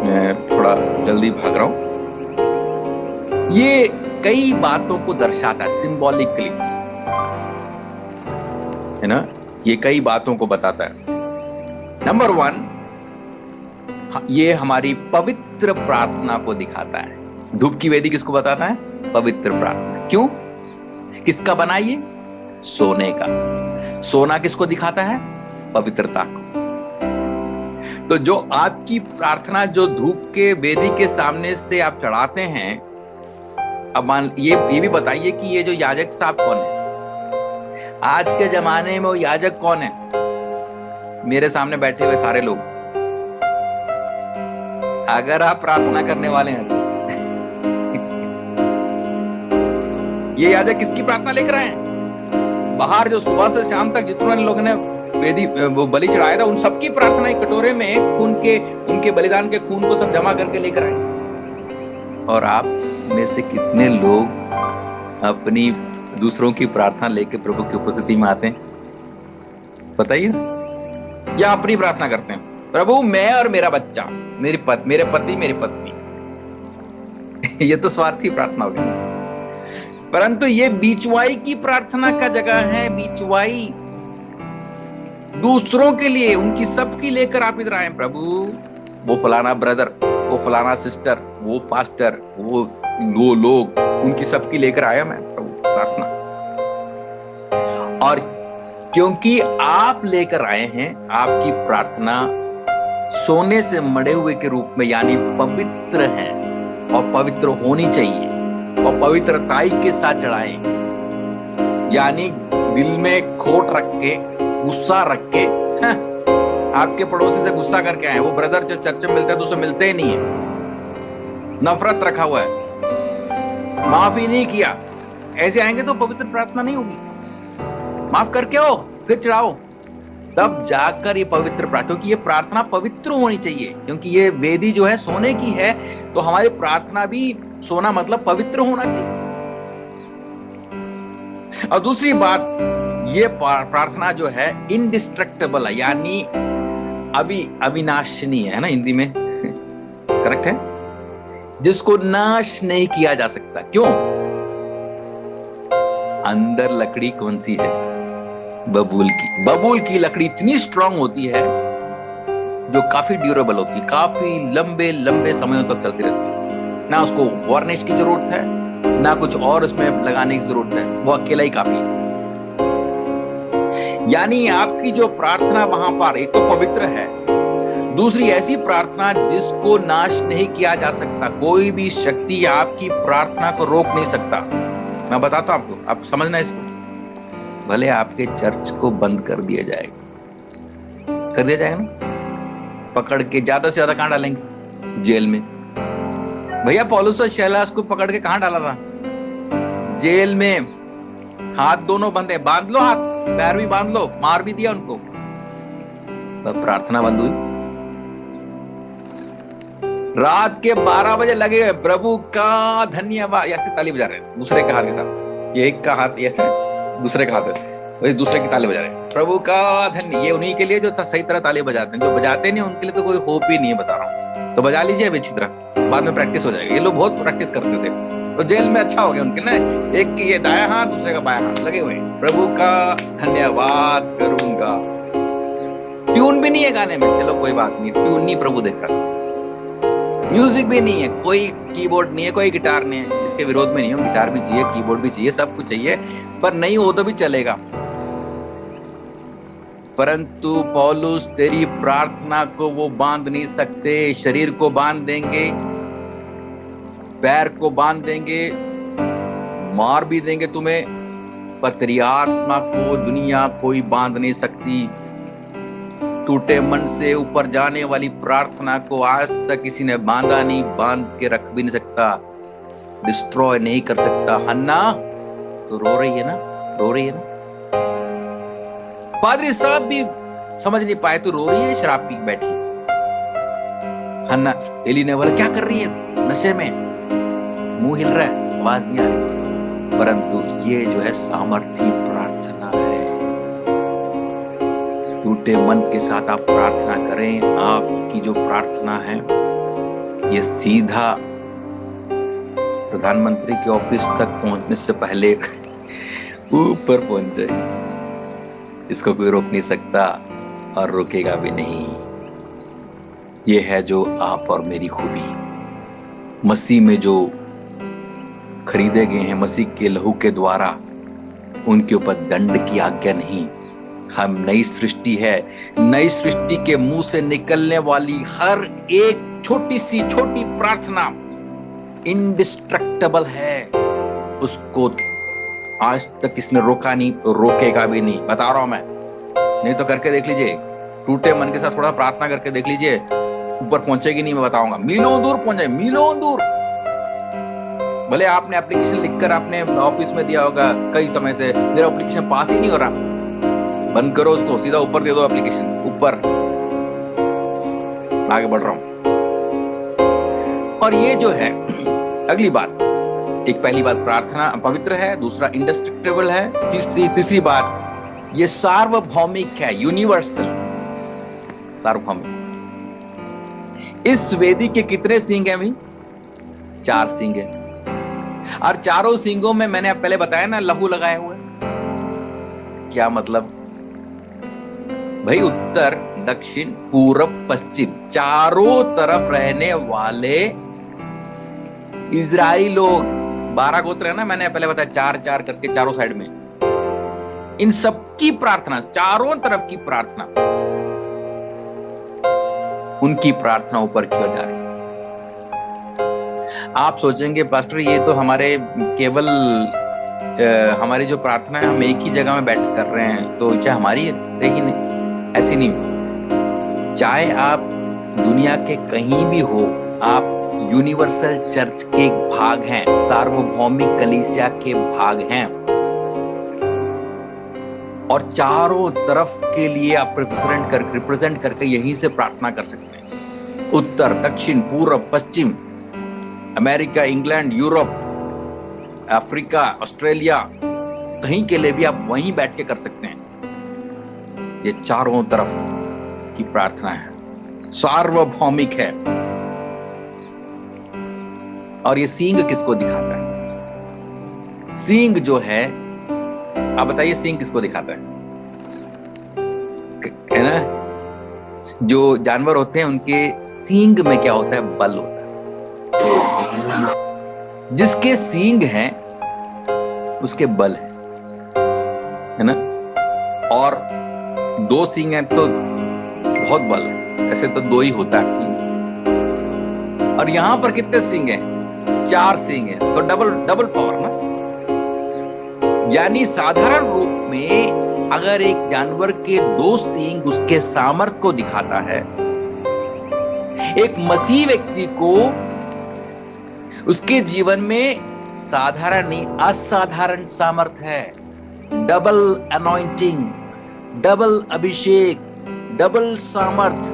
[SPEAKER 1] मैं थोड़ा जल्दी भाग रहा हूं। ये कई बातों को दर्शाता है, सिंबॉलिकली, है ना, ये कई बातों को बताता है। नंबर 1, ये हमारी पवित्र प्रार्थना को दिखाता है। धूप की वेदी किसको बताता है? पवित्र प्रार्थना। क्यों? किसका बना ये? सोने का। सोना किसको दिखाता है? पवित्रता को। तो जो आपकी प्रार्थना जो धूप के वेदी के सामने से आप चढ़ाते हैं, अब मान ये भी बताइए कि ये जो याजक साहब कौन है? आज के जमाने में वो याजक कौन है? मेरे सामने बैठे हुए सारे लोग। अगर आप प्रार्थना करने वाले हैं तो ये याजक किसकी प्रार्थना लेकर आए हैं? बाहर जो सुबह से शाम तक जितने लोगों ने वेदी वो बलि चढ़ाया था, उन सबकी प्रार्थना एक कटोरे में खून के, उनके बलिदान के खून को सब जमा करके लेकर आए। और आप में से कितने लोग अपनी दूसरों की प्रार्थना लेकर प्रभु की उपस्थिति में आते हैं? बताइए। या अपनी प्रार्थना करते हैं, प्रभु मैं और मेरा बच्चा, मेरे पति मेरी पत्नी। ये तो स्वार्थी प्रार्थना होगी। परंतु ये बीचवाई की प्रार्थना का जगह है। बीचवाई दूसरों के लिए, उनकी सबकी लेकर आप इधर आए प्रभु। वो फलाना ब्रदर, वो फलाना सिस्टर, वो पास्टर, वो लोग, उनकी सबकी लेकर आया मैं प्रभु प्रार्थना। और क्योंकि आप लेकर आए हैं, आपकी प्रार्थना सोने से मढ़े हुए के रूप में, यानी पवित्र है और पवित्र होनी चाहिए, और पवित्रताई के साथ चढ़ाएं। यानी दिल में खोट रख के, गुस्सा रख के, आपके पड़ोसी से गुस्सा करके आए, वो ब्रदर जो चर्च में मिलता है तो उसे मिलते ही नहीं है, नफरत रखा हुआ है, माफी नहीं किया, ऐसे आएंगे तो पवित्र प्रार्थना नहीं होगी। माफ करके आओ फिर चढ़ाओ, तब जाकर ये पवित्र प्रार्थना, क्योंकि ये प्रार्थना पवित्र होनी चाहिए। क्योंकि ये वेदी जो है सोने की है, तो हमारी प्रार्थना भी, सोना मतलब पवित्र होना चाहिए। और दूसरी बात, ये प्रार्थना जो है इनडिस्ट्रक्टेबल है, यानी अविनाशनीय है ना हिंदी में, करेक्ट है, जिसको नाश नहीं किया जा सकता। क्यों? अंदर लकड़ी कौन सी है? बबूल की। बबूल की लकड़ी इतनी स्ट्रांग होती है जो काफी ड्यूरेबल होती है, काफी लंबे लंबे समयों तक चलती रहती है। ना उसको वार्निश की जरूरत है, ना कुछ और उसमें लगाने की जरूरत है, वो अकेला ही काफी है। यानी आपकी जो प्रार्थना वहां पर एक तो पवित्र है, दूसरी ऐसी प्रार्थना जिसको नाश नहीं किया जा सकता। कोई भी शक्ति आपकी प्रार्थना को रोक नहीं सकता। मैं बताता हूं आपको, आप समझना इसको। भले आपके चर्च को बंद कर दिया जाएगा, कर दिया जाएगा ना, पकड़ के ज्यादा से ज्यादा कहां डालेंगे? जेल में। भैया पौलुस और शैलास को पकड़ के कहां डाला था? जेल में। हाथ दोनों बंद है, बांध लो, हाथ पैर भी बांध लो, मार भी दिया उनको, पर प्रार्थना बंद हुई। रात के 12 बजे लगे हुए, प्रभु का धन्यवाद, ऐसे ताली बजा रहे हैं दूसरे के हाथ के साथ। ये एक का हाथ ऐसे, दूसरे का हाथ वही दूसरे की ताली बजा रहे हैं, प्रभु का धन्य। ये उन्हीं के लिए जो सही तरह ताली बजाते हैं, जो बजाते नहीं उनके लिए तो कोई होप ही नहीं है, बता रहा हूँ। तो बजा लीजिए अच्छी तरह, बाद में प्रैक्टिस हो जाएगी। ये लोग बहुत प्रैक्टिस करते थे, तो जेल में अच्छा हो गया उनके ना, एक की ये दाया हाथ, दूसरे का बाया हाथ लगे हुए, प्रभु का धन्यवाद करूंगा। ट्यून भी नहीं है गाने में, चलो कोई बात नहीं, ट्यून नहीं प्रभु देख रहा, म्यूजिक भी नहीं है, कोई कीबोर्ड नहीं है, कोई गिटार नहीं है। इसके विरोध में नहीं हूं, गिटार भी चाहिए, कीबोर्ड भी चाहिए, सब कुछ चाहिए, पर नहीं हो तो भी चलेगा। परंतु पौलुस तेरी प्रार्थना को वो बांध नहीं सकते। शरीर को बांध देंगे, पैर को बांध देंगे, मार भी देंगे तुम्हें, पर तेरी आत्मा को दुनिया कोई बांध नहीं सकती। टूटे मन से ऊपर जाने वाली प्रार्थना को आज तक किसी ने बांधा नहीं, बांध के रख भी नहीं सकता, डिस्ट्रॉय नहीं कर सकता। हन्ना तो रो रही है ना, रो रही है ना। पादरी साहब भी समझ नहीं पाए, तो रो रही है, शराब पी बैठी। हन्ना एली ने बोला क्या कर रही है? नशे में, मुंह हिल रहा है, आवाज नहीं आ रही। परंतु ये जो है सामर्थी प्रार्थना है। टूटे मन के साथ आप प्रार्थना करें। आपकी जो प्रार्थना है ये सीधा प्रधानमंत्री के ऑफिस तक पहुंचने से पहले ऊपर पहुंच जाएगी। इसको कोई रोक नहीं सकता और रोकेगा भी नहीं। ये है जो आप और मेरी खूबी। मसीह में जो खरीदे गए हैं, मसीह के लहू के द्वारा, उनके ऊपर दंड की आज्ञा नहीं। हम नई सृष्टि है। नई सृष्टि के मुंह से निकलने वाली हर एक छोटी सी छोटी प्रार्थना इंडिस्ट्रक्टेबल है। उसको आज तक किसने रोका नहीं, रोकेगा भी नहीं, बता रहा हूं मैं। नहीं तो करके देख लीजिए, टूटे मन के साथ थोड़ा प्रार्थना करके देख लीजिए, ऊपर पहुंचेगी नहीं, मैं बताऊंगा। मीलों दूर पहुंचे, मीलों दूर। भले आपने एप्लीकेशन लिखकर आपने ऑफिस में दिया होगा कई समय से, मेरा एप्लीकेशन पास ही नहीं हो रहा, बंद करो उसको, सीधा ऊपर दे दो एप्लीकेशन, ऊपर। आगे बढ़ रहा हूं। और ये जो है अगली बात, एक पहली बात प्रार्थना पवित्र है, दूसरा इंडिस्ट्रक्टेबल है, तीसरी बात ये सार्वभौमिक है, यूनिवर्सल, सार्वभौमिक। इस वेदी के कितने सींग हैं भाई? 4 सींग हैं, और चारों सींगों में मैंने पहले बताया ना लहू लगाए हुए। क्या मतलब भाई? उत्तर, दक्षिण, पूर्व, पश्चिम, चारों तरफ रहने वाले इजराइली लोग, 12 गोत्र है ना, मैंने पहले बताया, 4-4 करके चारों साइड में। इन सबकी प्रार्थना, चारों तरफ की प्रार्थना, उनकी प्रार्थना ऊपर की जा रही है। आप सोचेंगे पास्टर ये तो हमारे केवल हमारी जो प्रार्थना है हम एक ही जगह में बैठ कर रहे हैं, तो चाहे हमारी रही नहीं, ऐसी नहीं। चाहे आप दुनिया के कहीं भी हो, आप यूनिवर्सल चर्च के भाग हैं, सार्वभौमिक कलीसिया के भाग हैं, और चारों तरफ के लिए आप रिप्रेजेंट करके यहीं से प्रार्थना कर सकते हैं। उत्तर, दक्षिण, पूर्व, पश्चिम, America, England, Europe, Africa, Australia, कहीं के लिए भी आप वहीं बैठ के कर सकते हैं। ये चारों तरफ की प्रार्थना है, सार्वभौमिक है। और ये सींग किसको दिखाता है? सींग जो है, आप बताइए सींग किसको दिखाता है ना? जो जानवर होते हैं उनके सींग में क्या होता है? बल होता है। जिसके सींग हैं उसके बल है ना? और 2 सींग हैं तो बहुत बल है, ऐसे तो 2 ही होता है। और यहां पर कितने सींग हैं? 4 सींग हैं, तो डबल पावर ना। यानी साधारण रूप में अगर एक जानवर के 2 सींग उसके सामर्थ्य को दिखाता है, एक मसीह व्यक्ति को उसके जीवन में साधारण नहीं असाधारण सामर्थ्य है। डबल अनॉइंटिंग, डबल अभिषेक, डबल सामर्थ्य।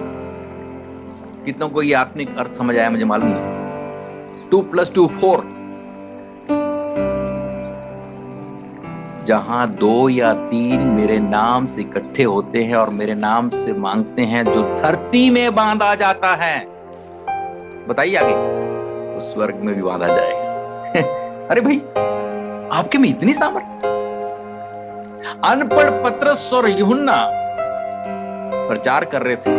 [SPEAKER 1] कितनों को ये आत्मिक अर्थ समझ आया मुझे मालूम नहीं। 2 + 2 4। जहां 2 या 3 मेरे नाम से इकट्ठे होते हैं और मेरे नाम से मांगते हैं, जो धरती में बांधा जाता है, बताइए आगे, वो स्वर्ग में भी बांधा जाएगा। अरे भाई, आपके में इतनी सामर्थ्य। अनपढ़ पतरस और यूहन्ना प्रचार कर रहे थे,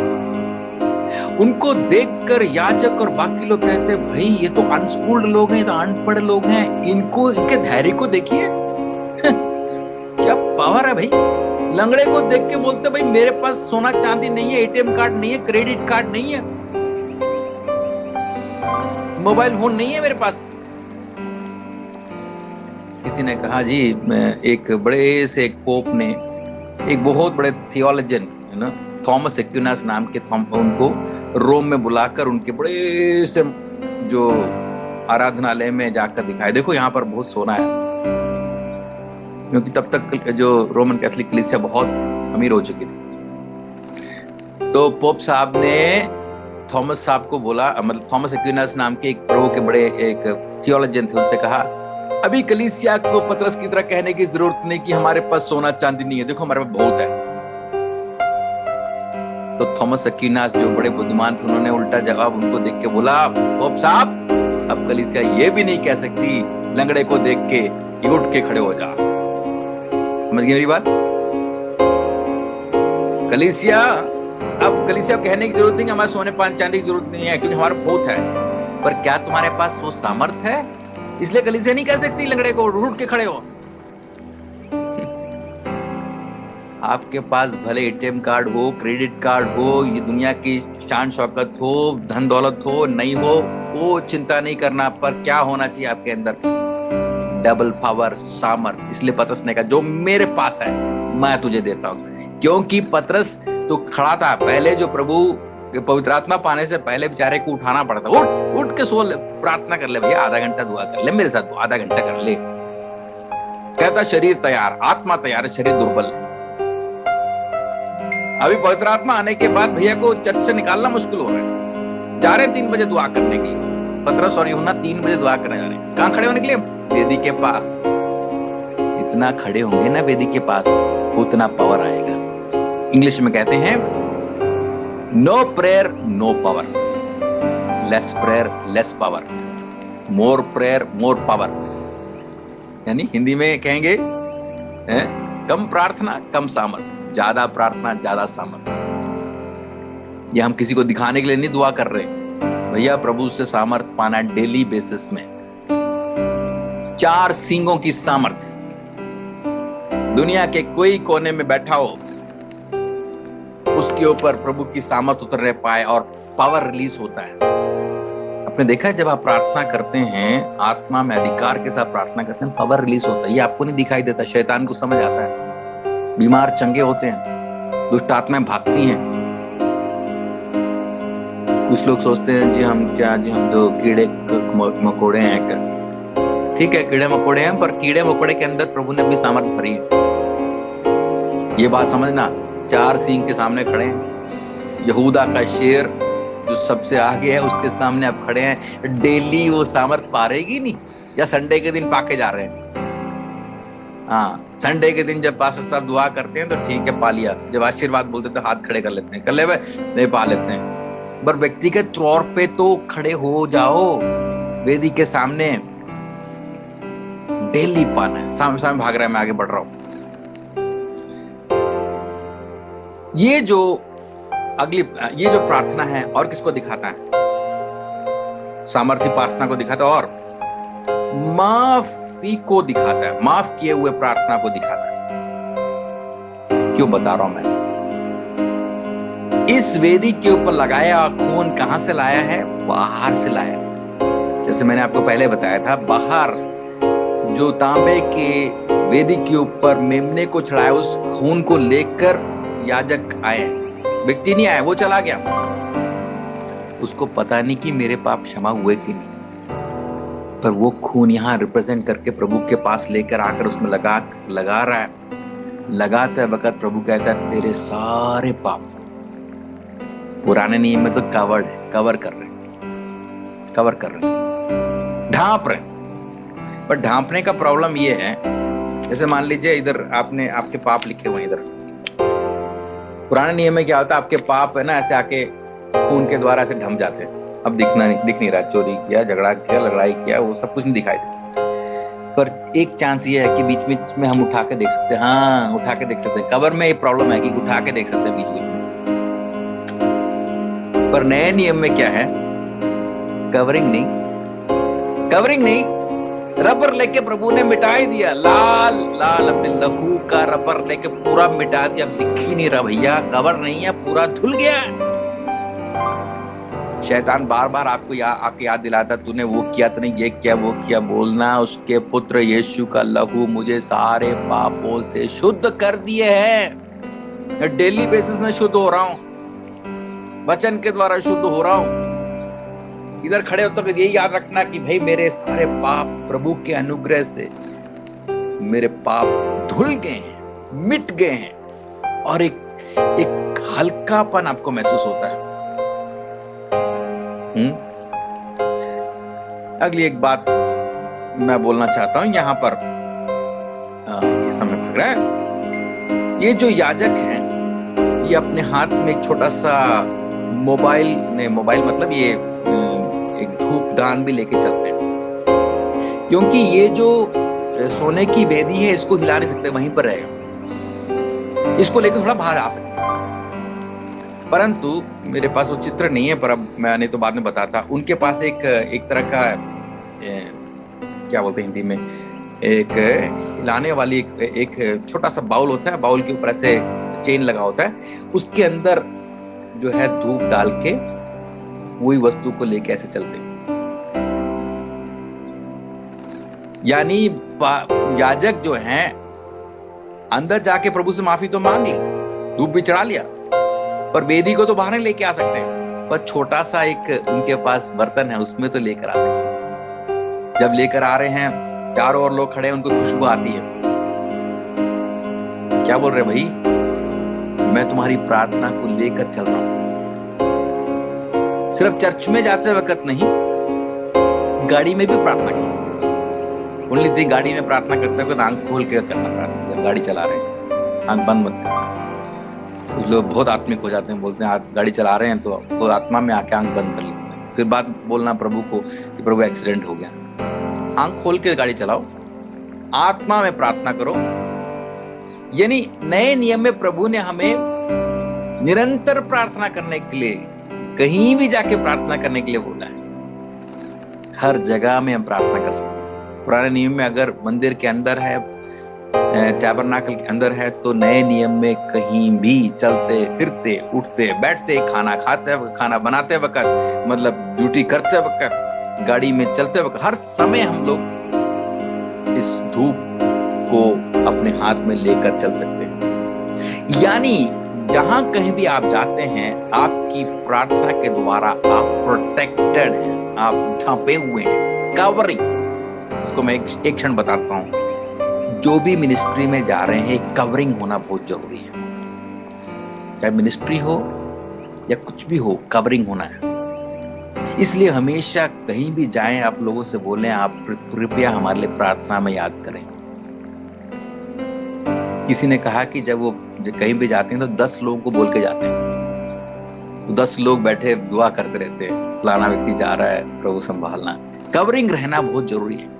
[SPEAKER 1] उनको देखकर याजक और बाकी लोग कहते, भाई ये तो अनस्कूल्ड लोग हैं, तो अनपढ़ लोग हैं, इनको, इनके धैर्य को देखिए। क्या पावर है भाई। लंगड़े को देख के बोलते, भाई मेरे पास सोना चांदी नहीं है, एटीएम कार्ड नहीं है, क्रेडिट कार्ड नहीं है, मोबाइल फोन नहीं है मेरे पास। किसी ने कहा जी, एक बड़े से एक पोप ने एक बहुत बड़े थियोलॉजियन है ना, थॉमस एक्विनास नाम के, उनको रोम में बुलाकर उनके बड़े से जो आराधनालय में जाकर दिखाया, देखो यहाँ पर बहुत सोना है। क्योंकि तब तक जो रोमन कैथोलिक कलीसिया बहुत अमीर हो चुकी थी। तो पोप साहब ने थॉमस साहब को बोला, मतलब थॉमस एक्विनास नाम के एक प्रभु के बड़े एक थियोलॉजियन थे, उनसे कहा, अभी कलीसिया को पतरस की तरह कहने की जरूरत नहीं कि हमारे पास सोना चांदी नहीं है, देखो हमारे पास बहुत है। तो थॉमस एक्विनास जो बड़े बुद्धिमान थे, उन्होंने उल्टा जवाब उनको देख के बोला, पोप साहब, अब कलीसिया ये भी नहीं कह सकती लंगड़े को देख के कि उठ के खड़े हो जा। समझ गए मेरी बात? कलीसिया, अब कलीसिया कहने की जरूरत नहीं, हमारे सोने चांदी की जरूरत नहीं है क्योंकि हमारा बहुत है। पर क्या तुम्हारे पास वो सामर्थ्य है? इसलिए कलीसिया नहीं कह सकती लंगड़े को उठ के खड़े हो। आपके पास भले एटीएम कार्ड हो, क्रेडिट कार्ड हो, ये दुनिया की शान शौकत हो, धन दौलत हो, नहीं हो, वो चिंता नहीं करना, पर क्या होना चाहिए आपके अंदर? डबल पावर, सामर्थ। इसलिए पतरस ने कहा, जो मेरे पास है मैं तुझे देता हूं। क्योंकि पतरस तो खड़ा था, पहले जो प्रभु पवित्र आत्मा पाने से पहले बेचारे को उठाना पड़ता, उठ के सो ले, प्रार्थना कर ले भैया, आधा घंटा दुआ कर ले मेरे साथ, आधा घंटा कर ले। कहता शरीर तैयार, आत्मा तैयार है, शरीर दुर्बल है। अभी पवित्र आत्मा आने के बाद भैया को चर्च से निकालना मुश्किल हो रहा है। जा रहे 3 बजे दुआ करने के लिए, पतरस और यूहन्ना 3 बजे दुआ करने जा रहे हैं। कहां खड़े होने के लिए? वेदी के पास। इतना खड़े होंगे ना वेदी के पास, उतना पावर आएगा। इंग्लिश में कहते हैं, no prayer no power, less prayer less power, more prayer more power. यानी हिंदी में कहेंगे, कम प्रार्थना कम सामर्थ, ज्यादा प्रार्थना ज्यादा सामर्थ। ये हम किसी को दिखाने के लिए नहीं दुआ कर रहे भैया, प्रभु से सामर्थ पाना डेली बेसिस में। 4 सींगों की सामर्थ, दुनिया के कोई कोने में बैठा हो उसके ऊपर प्रभु की सामर्थ उतर पाए और पावर रिलीज होता है। आपने देखा है, जब आप प्रार्थना करते हैं, आत्मा में अधिकार के साथ प्रार्थना करते हैं, पावर रिलीज होता है। ये आपको नहीं दिखाई देता, शैतान को समझ आता है। बीमार चंगे होते हैं, दुष्ट आत्माएं भागती हैं। कुछ लोग सोचते हैं जी हम तो कीड़े मकोड़े हैं। ठीक है, कीड़े मकोड़े हैं, पर कीड़े मकोड़े के अंदर प्रभु ने अपनी सामर्थ्य भरी है। ये बात समझना। 4 सींग के सामने खड़े हैं। यहूदा का शेर जो सबसे आगे है, उसके सामने आप खड़े हैं। डेली वो सामर्थ्य पारेगी नहीं, या संडे के दिन पाके जा रहे हैं? हाँ, संडे के दिन जब पास्टर साहब दुआ करते हैं तो ठीक है, पा लिया। जब आशीर्वाद बोलते तो हाथ खड़े कर लेते हैं, कर ले नहीं, पा लेते हैं। पर व्यक्तिगत तौर पे तो खड़े हो जाओ वेदी के सामने। डेली पाना है। सामने सामने भाग रहा है, मैं आगे बढ़ रहा हूं। ये जो प्रार्थना है और किसको दिखाता है? सामर्थ्य प्रार्थना को दिखाता है और माफी को दिखाता है, माफ किए हुए प्रार्थना को दिखाता है। क्यों बता रहा हूं मैं ऐसा? इस वेदी के ऊपर लगाया खून कहां से लाया है? बाहर से लाया। जैसे मैंने आपको पहले बताया था, बाहर जो तांबे के वेदी के ऊपर मेमने को चढ़ाया, उस खून को लेकर याजक आए। व्यक्ति नहीं आया, वो चला गया। उसको पता नहीं कि मेरे पाप क्षमा हुए कि नहीं, पर वो खून यहाँ रिप्रेजेंट करके प्रभु के पास लेकर आकर उसमें लगा रहा है। लगाते वक्त प्रभु कहता है तेरे सारे पाप। पुराने नियम में तो कवर कर रहे, ढांप रहे। पर ढांपने का प्रॉब्लम ये है, जैसे मान लीजिए इधर आपके पाप लिखे हुए इधर। पुराने नियम में क्या होता है, आपके पाप है ना ऐसे आके खून के द्वारा ऐसे ढम जाते हैं। अब दिख नहीं रहा, चोरी किया, झगड़ा किया, लड़ाई किया, वो सब कुछ नहीं दिखाई देता। पर एक चांस ये है कि बीच बीच में हम उठा के देख सकते हैं। हाँ, उठा के देख सकते हैं। कवर में ये प्रॉब्लम है कि उठा के देख सकते हैं बीच बीच में। पर नए नियम में क्या है, कवरिंग नहीं, रबर लेके प्रभु ने मिटा ही दिया। लाल अपने लहू का रबर लेके पूरा मिटा दिया। दिख ही नहीं रहा भैया, कवर नहीं है, पूरा धुल गया। शैतान बार बार आपको याद दिलाता, तूने वो किया, तूने ये किया, वो किया। बोलना, उसके पुत्र यीशु का लहू मुझे सारे पापों से शुद्ध कर दिए हैं। मैं डेली बेसिस में शुद्ध हो रहा हूं, वचन के द्वारा शुद्ध हो रहा हूं। इधर खड़े हो तो यही याद रखना कि भाई मेरे सारे पाप प्रभु के अनुग्रह से मेरे पाप धुल गए हैं, मिट गए हैं, और एक हल्कापन आपको महसूस होता है। अगली एक बात मैं बोलना चाहता हूं यहाँ पर, ये समय भाग रहा है। ये जो याजक हैं, ये अपने हाथ में एक छोटा सा मोबाइल मतलब ये एक धूप दान भी लेके चलते हैं, क्योंकि ये जो सोने की वेदी है इसको हिला नहीं सकते, वहीं पर रहेगा। इसको लेकर थोड़ा बाहर आ सकते हैं, परंतु मेरे पास वो चित्र नहीं है, पर अब मैंने तो बाद में बताता। उनके पास एक तरह का क्या बोलते हैं हिंदी में, एक हिलाने वाली एक छोटा सा बाउल होता है। बाउल के ऊपर ऐसे चेन लगा होता है, उसके अंदर जो है धूप डाल के वही वस्तु को लेके ऐसे चलते। यानी याजक जो हैं अंदर जाके प्रभु से माफी तो मांग ली, धूप भी चढ़ा लिया, पर वेदी को तो बाहर नहीं लेके आ सकते। पर छोटा सा एक उनके पास बर्तन है, उसमें तो लेकर आ सकते। जब लेकर आ रहे हैं, चारों ओर लोग खड़े हैं, उनको खुशबू आती है। क्या बोल रहे भाई, मैं तुम्हारी प्रार्थना को लेकर चल रहा हूं। सिर्फ चर्च में जाते वक्त नहीं, गाड़ी में भी प्रार्थना कर सकते। ओनली थी गाड़ी में प्रार्थना करते वक्त आंख खोल के करना प्रार्थना। जब गाड़ी चला रहे हैं आंख बंद मत करना। कुछ लोग बहुत आत्मिक हो जाते हैं, बोलते हैं आप गाड़ी चला रहे हैं तो आत्मा में आके आंख बंद कर लेते हैं, फिर बात बोलना प्रभु को कि प्रभु एक्सीडेंट हो गया। आंख खोल के गाड़ी चलाओ, आत्मा में प्रार्थना करो। यानी नए नियम में प्रभु ने हमें निरंतर प्रार्थना करने के लिए, कहीं भी जाके प्रार्थना करने के लिए बोला है। हर जगह में हम प्रार्थना कर सकते हैं। पुराने नियम में अगर मंदिर के अंदर है, टैबरनाकल के अंदर है, तो नए नियम में कहीं भी चलते फिरते, उठते बैठते, खाना खाते वक्त, खाना बनाते वक्त, मतलब ड्यूटी करते वक्त, गाड़ी में चलते वक्त, हर समय हम लोग इस धूप को अपने हाथ में लेकर चल सकते हैं। यानी जहां कहीं भी आप जाते हैं, आपकी प्रार्थना के द्वारा आप प्रोटेक्टेड हैं, आप ढांपे हुए हैं, कवरिंग। इसको मैं एक क्षण बताता हूं। जो भी मिनिस्ट्री में जा रहे हैं, एक कवरिंग होना बहुत जरूरी है। चाहे मिनिस्ट्री हो या कुछ भी हो, कवरिंग होना है। इसलिए हमेशा कहीं भी जाएं, आप लोगों से बोलें, आप कृपया हमारे लिए प्रार्थना में याद करें। किसी ने कहा कि जब वो कहीं भी जाते हैं तो 10 लोगों को बोल के जाते हैं, तो 10 लोग बैठे दुआ करते रहते हैं, फलाना व्यक्ति जा रहा है, प्रभु संभालना। कवरिंग रहना बहुत जरूरी है।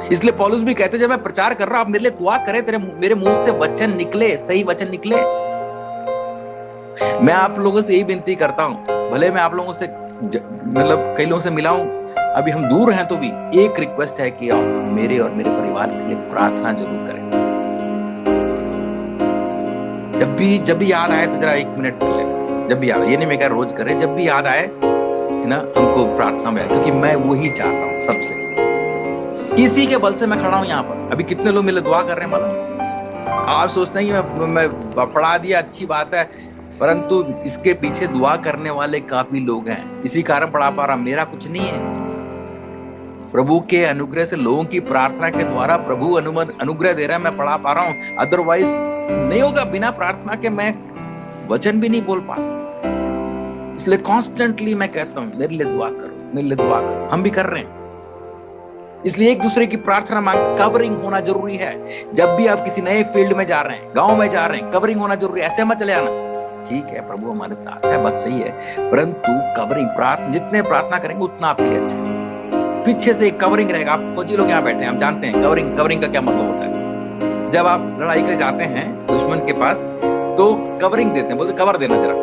[SPEAKER 1] इसलिए पौलुस भी कहते हैं, जब मैं प्रचार कर रहा हूं, आप मेरे लिए दुआ करें, मेरे मुंह से वचन निकले, सही वचन निकले। मैं आप लोगों से यही विनती करता हूं, भले मैं आप लोगों से मतलब कई लोगों से मिला हूं, अभी हम दूर हैं, तो भी एक रिक्वेस्ट है कि आप मेरे और मेरे परिवार के लिए प्रार्थना जरूर करें। जब भी याद आए तो जरा 1 मिनट कर लें, जब भी याद, ये नहीं मैं कह रोज करें, जब भी याद आए ना हमको प्रार्थना में, क्योंकि मैं वही चाहता हूँ सबसे। इसी के बल से मैं खड़ा हूँ यहाँ पर। अभी कितने लोग मिले दुआ कर रहे हैं, मतलब आप सोचते हैं कि मैं पढ़ा दिया, अच्छी बात है, परंतु इसके पीछे दुआ करने वाले काफी लोग हैं। इसी कारण पढ़ा पा रहा, मेरा कुछ नहीं है। प्रभु के अनुग्रह से, लोगों की प्रार्थना के द्वारा प्रभु अनुग्रह दे रहा है, मैं पढ़ा पा रहा हूँ। अदरवाइज नहीं होगा, बिना प्रार्थना के मैं वचन भी नहीं बोल पाता। इसलिए कॉन्स्टेंटली मैं कहता हूँ मेरे लिए दुआ करो, मेरे लिए दुआ करो। हम भी कर रहे हैं। इसलिए एक दूसरे की प्रार्थना मांग, कवरिंग होना जरूरी है। जब भी आप किसी नए फील्ड में जा रहे हैं, गांव में जा रहे हैं, कवरिंग होना जरूरी है। ऐसे मत चले आना, ठीक है प्रभु हमारे साथ है, बात सही है, परंतु कवरिंग, जितने प्रार्थना करेंगे उतना आपके लिए अच्छा है। पीछे से एक कवरिंग रहेगा। आप फौजी लोग यहाँ बैठे हैं, हम जानते हैं कवरिंग का क्या मतलब होता है। जब आप लड़ाई के जाते हैं दुश्मन के पास तो कवरिंग देते हैं, बोलते कवर देना जरा,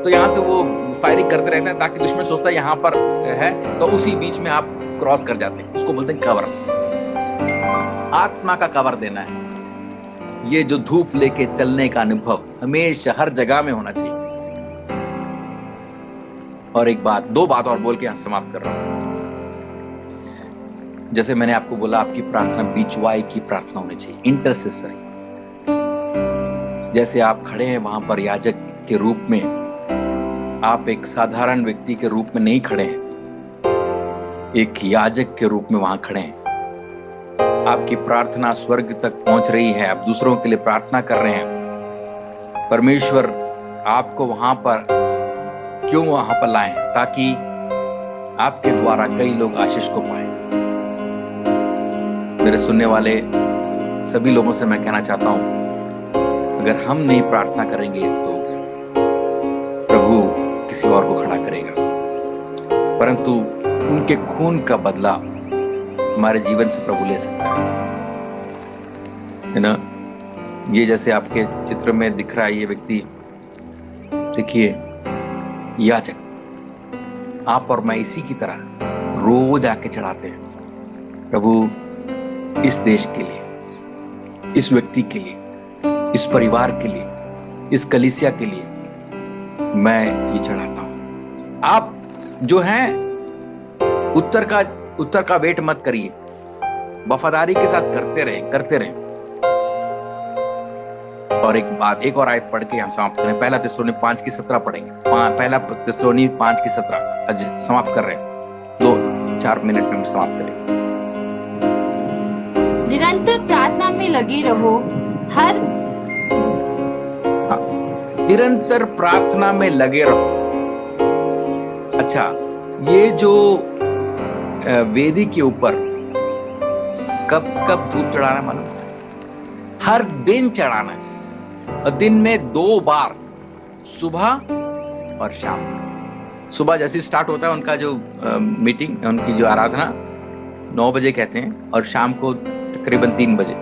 [SPEAKER 1] तो यहाँ से वो फायरिंग करते रहते हैं ताकि दुश्मन सोचता है यहाँ पर है, तो उसी बीच में आप क्रॉस कर जाते हैं। उसको बोलते हैं कवर। आत्मा का कवर देना है। ये जो धूप लेके चलने का अनुभव हमेशा हर जगह में होना चाहिए। और एक बात, दो बात और बोल के यहां समाप्त कर रहा हूं। जैसे मैंने आपको बोला, आपकी प्रार्थना बीचवाई की प्रार्थना होनी चाहिए, इंटरसेसरी। जैसे आप खड़े हैं वहां पर याजक के रूप में, आप एक साधारण व्यक्ति के रूप में नहीं खड़े हैं, एक याजक के रूप में वहां खड़े हैं। आपकी प्रार्थना स्वर्ग तक पहुंच रही है, आप दूसरों के लिए प्रार्थना कर रहे हैं। परमेश्वर आपको वहां पर क्यों वहां पर लाए? ताकि आपके द्वारा कई लोग आशीष को पाए। मेरे सुनने वाले सभी लोगों से मैं कहना चाहता हूं, अगर हम नहीं प्रार्थना करेंगे तो प्रभु किसी और को खड़ा करेगा, परंतु उनके खून का बदला हमारे जीवन से प्रभु ले सकता है ना। ये जैसे आपके चित्र में दिख रहा है ये व्यक्ति, देखिए याजक, आप और मैं इसी की तरह रोज आके चढ़ाते हैं। प्रभु इस देश के लिए, इस व्यक्ति के लिए, इस परिवार के लिए, इस कलीसिया के लिए मैं ये चढ़ाता हूं। आप जो हैं उत्तर का वेट मत करिए, वफादारी के साथ करते रहें। और एक बात, एक और आयत पढ़ के यहां समाप्त करें। पहला थिस्सलुनी 5:17 पढ़ेंगे। पहला थिस्सलुनी 5:17 आज समाप्त कर रहे हैं। 2-4 मिनट में समाप्त करेंगे।
[SPEAKER 2] निरंतर प्रार्थना में लगे रहो।
[SPEAKER 1] निरंतर प्रार्थना में लगे रहो। अच्छा, ये जो वेदी के ऊपर कब धूप चढ़ाना, मालूम? हर दिन चढ़ाना है, और दिन में 2 बार, सुबह और शाम। सुबह जैसे स्टार्ट होता है उनका जो मीटिंग, उनकी जो आराधना 9 बजे कहते हैं, और शाम को तकरीबन 3 बजे।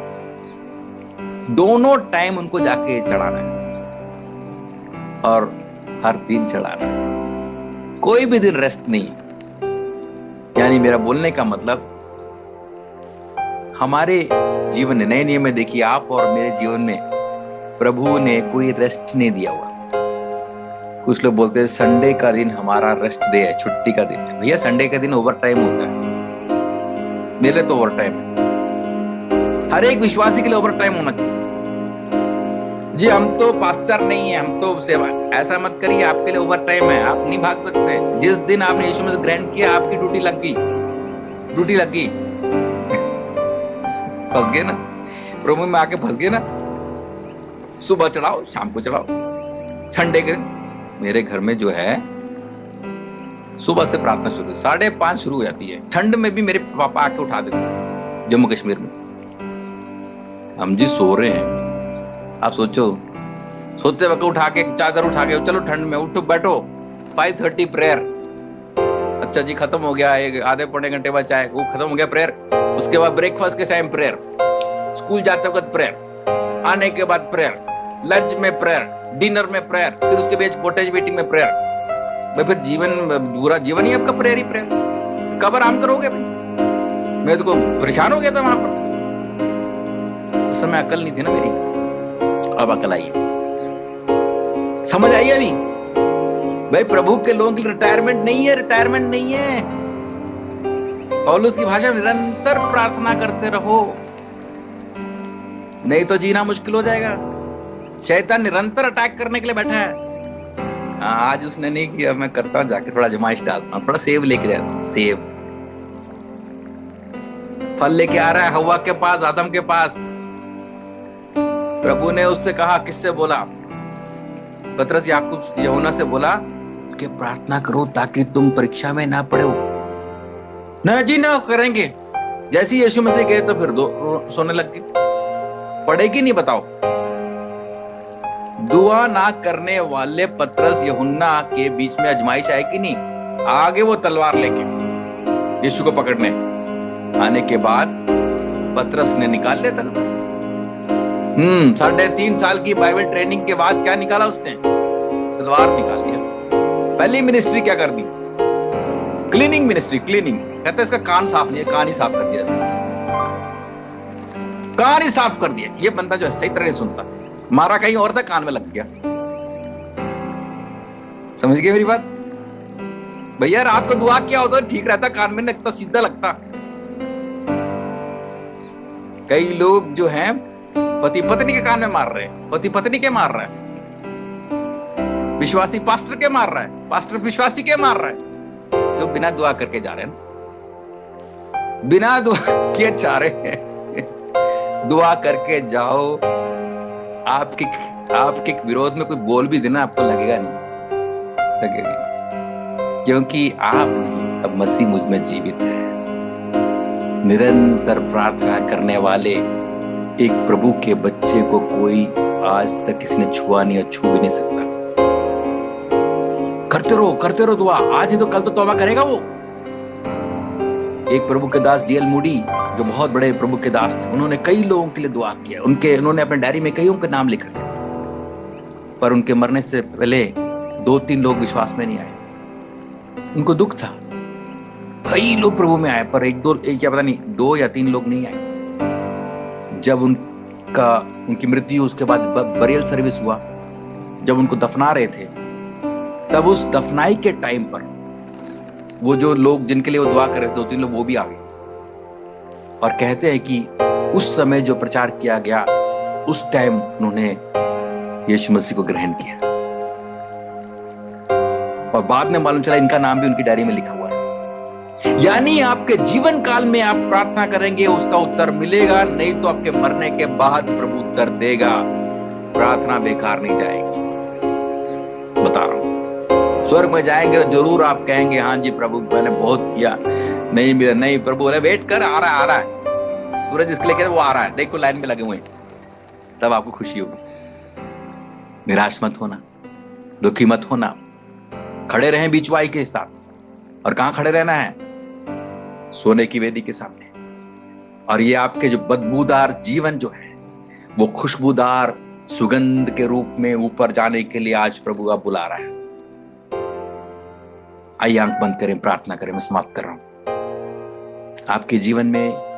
[SPEAKER 1] दोनों टाइम उनको जाके चढ़ाना है, और हर दिन चढ़ाना है। कोई भी दिन रेस्ट नहीं। यानी मेरा बोलने का मतलब, हमारे जीवन में, नए नियम में देखिए, आप और मेरे जीवन में प्रभु ने कोई रेस्ट नहीं दिया हुआ। कुछ लोग बोलते हैं संडे का दिन हमारा रेस्ट डे है, छुट्टी का दिन है। भैया संडे का दिन ओवर टाइम होता है, मेरे तो ओवर टाइम है। हर एक विश्वासी के लिए ओवर टाइम होना चाहिए। जी हम तो पास्टर नहीं है, हम तो सेवा, ऐसा मत करिए, आपके लिए ओवर टाइम है, आप नहीं भाग सकते। जिस दिन आपने यीशु मसीह ग्रहण किया, आपकी ड्यूटी लग गई। फंस गए ना, प्रभु में आके फंस गए ना। सुबह चढ़ाओ, शाम को चढ़ाओ। संडे के दिन मेरे घर में जो है सुबह से प्रार्थना शुरू, 5:30 शुरू हो जाती है। ठंड में भी मेरे पापा आके उठा देते हैं। जम्मू कश्मीर में हम जी सो रहे हैं, आप सोचते वक्त उठा के चादर उठा के, चलो ठंड में उठो बैठो, 5:30 प्रेयर। अच्छा जी खत्म हो गया, एक आधे पौने घंटे बाद चाय, वो खत्म हो गया प्रेयर। उसके बाद ब्रेकफास्ट के टाइम प्रेयर, स्कूल जाते वक्त प्रेयर, आने के बाद प्रेयर, लंच में प्रेयर, डिनर में प्रेयर, फिर उसके बीच कॉटेज मीटिंग में प्रेयर। भाई फिर पूरा जीवन ही आपका प्रेयर ही प्रेयर। कब आराम करोगे भाई? मैं तो परेशान हो गया था वहां पर। उस समय अकल नहीं थी ना मेरी, अब अकल आई है, समझ आई अभी। भाई प्रभु के लोगों की रिटायरमेंट नहीं है, रिटायरमेंट नहीं है। पौलुस की भाषा में निरंतर प्रार्थना करते रहो, नहीं तो जीना मुश्किल हो जाएगा। शैतान निरंतर अटैक करने के लिए बैठा है। आज उसने नहीं किया, मैं करता हूं, जाके थोड़ा आजमाइश डालता हूं, थोड़ा सेब लेके जाता हूं। सेब फल लेके आ रहा है हव्वा के पास, आदम के पास। प्रभु ने उससे कहा, किससे बोला? पतरस याकूब यूहन्ना से बोला कि प्रार्थना करो ताकि तुम परीक्षा में ना पड़ो। ना जी ना करेंगे। जैसे यीशु मसीह गए तो फिर सोने लग गए। पड़ेगी नहीं बताओ? दुआ ना करने वाले पतरस यूहन्ना के बीच में आजमाइश आएगी नहीं? आगे वो तलवार लेके यीशु को पकड़ने आने के बाद पतरस ने निकाल लिया तलवार। 3.5 साल की बाइबल ट्रेनिंग के बाद क्या निकाला उसने? तलवार निकाल लिया। पहली मिनिस्ट्री क्या कर दी? Cleaning ministry, cleaning. कहते इसका कान साफ नहीं है, कान ही साफ कर दिया इसने, कान ही साफ कर दिया। ये बंदा जो है सही तरह नहीं सुनता, मारा कहीं और था, कान में लग गया। समझ गए मेरी बात? भैया रात को दुआ किया होता ठीक रहता, कान में लगता, सीधा लगता। कई लोग जो हैं पति पत्नी के कान में मार रहे हैं, पति पत्नी के मार रहा है, विश्वासी पास्टर के मार रहा है, पास्टर विश्वासी के मार रहा है, जो बिना दुआ करके जा रहे हैं, बिना दुआ किए जा रहे हैं। दुआ करके जाओ। आपके विरोध में कोई बोल भी देना, आपको लगेगा नहीं, लगेगा, क्योंकि आप नहीं, अब मसीह मुझ में जीवित है। निरंतर प्रार्थना करने वाले एक प्रभु के बच्चे को कोई आज तक किसी ने छुआ नहीं और छू भी नहीं सकता। करते रहो दुआ। आज ही तो कल तो तौबा करेगा वो। एक प्रभु के दास डीएल मूडी, जो बहुत बड़े प्रभु के दास थे, उन्होंने कई लोगों के लिए दुआ किया। उन्होंने अपने डायरी में कईयों के नाम लिखे, पर उनके मरने से पहले 2-3 लोग विश्वास में नहीं आए। उनको दुख था। कई लोग प्रभु में आए, पर एक क्या पता नहीं 2 या 3 लोग नहीं आए। जब उनकी मृत्यु, उसके बाद बरियल सर्विस हुआ, जब उनको दफना रहे थे, तब उस दफनाई के टाइम पर वो जो लोग जिनके लिए वो दुआ कर रहे थे, 2-3 लोग वो भी आ गए और कहते हैं कि उस समय जो प्रचार किया गया, उस टाइम उन्होंने यीशु मसीह को ग्रहण किया। और बाद में मालूम चला इनका नाम भी उनकी डायरी में लिखा हुआ है। यानी आपके जीवन काल में आप प्रार्थना करेंगे, उसका उत्तर मिलेगा, नहीं तो आपके मरने के बाद प्रभु उत्तर देगा। प्रार्थना बेकार नहीं जाएगी, बता रहा हूं। स्वर्ग में जाएंगे जरूर आप कहेंगे, हाँ जी प्रभु मैंने बहुत किया, नहीं मिला, नहीं प्रभु बोले वेट कर, आ रहा है सूरज इसके लिए वो आ रहा है, देखो लाइन में लगे हुए, तब आपको खुशी होगी। निराश मत होना, दुखी मत होना, खड़े रहें बीचवाई के साथ। और कहां खड़े रहना है? सोने की वेदी के सामने। और ये आपके जो बदबूदार जीवन जो है, वो खुशबूदार सुगंध के रूप में ऊपर जाने के लिए आज प्रभु आप बुला रहा है। आइए आंख बंद करें, प्रार्थना करें। मैं समाप्त कर रहा हूं। आपके जीवन में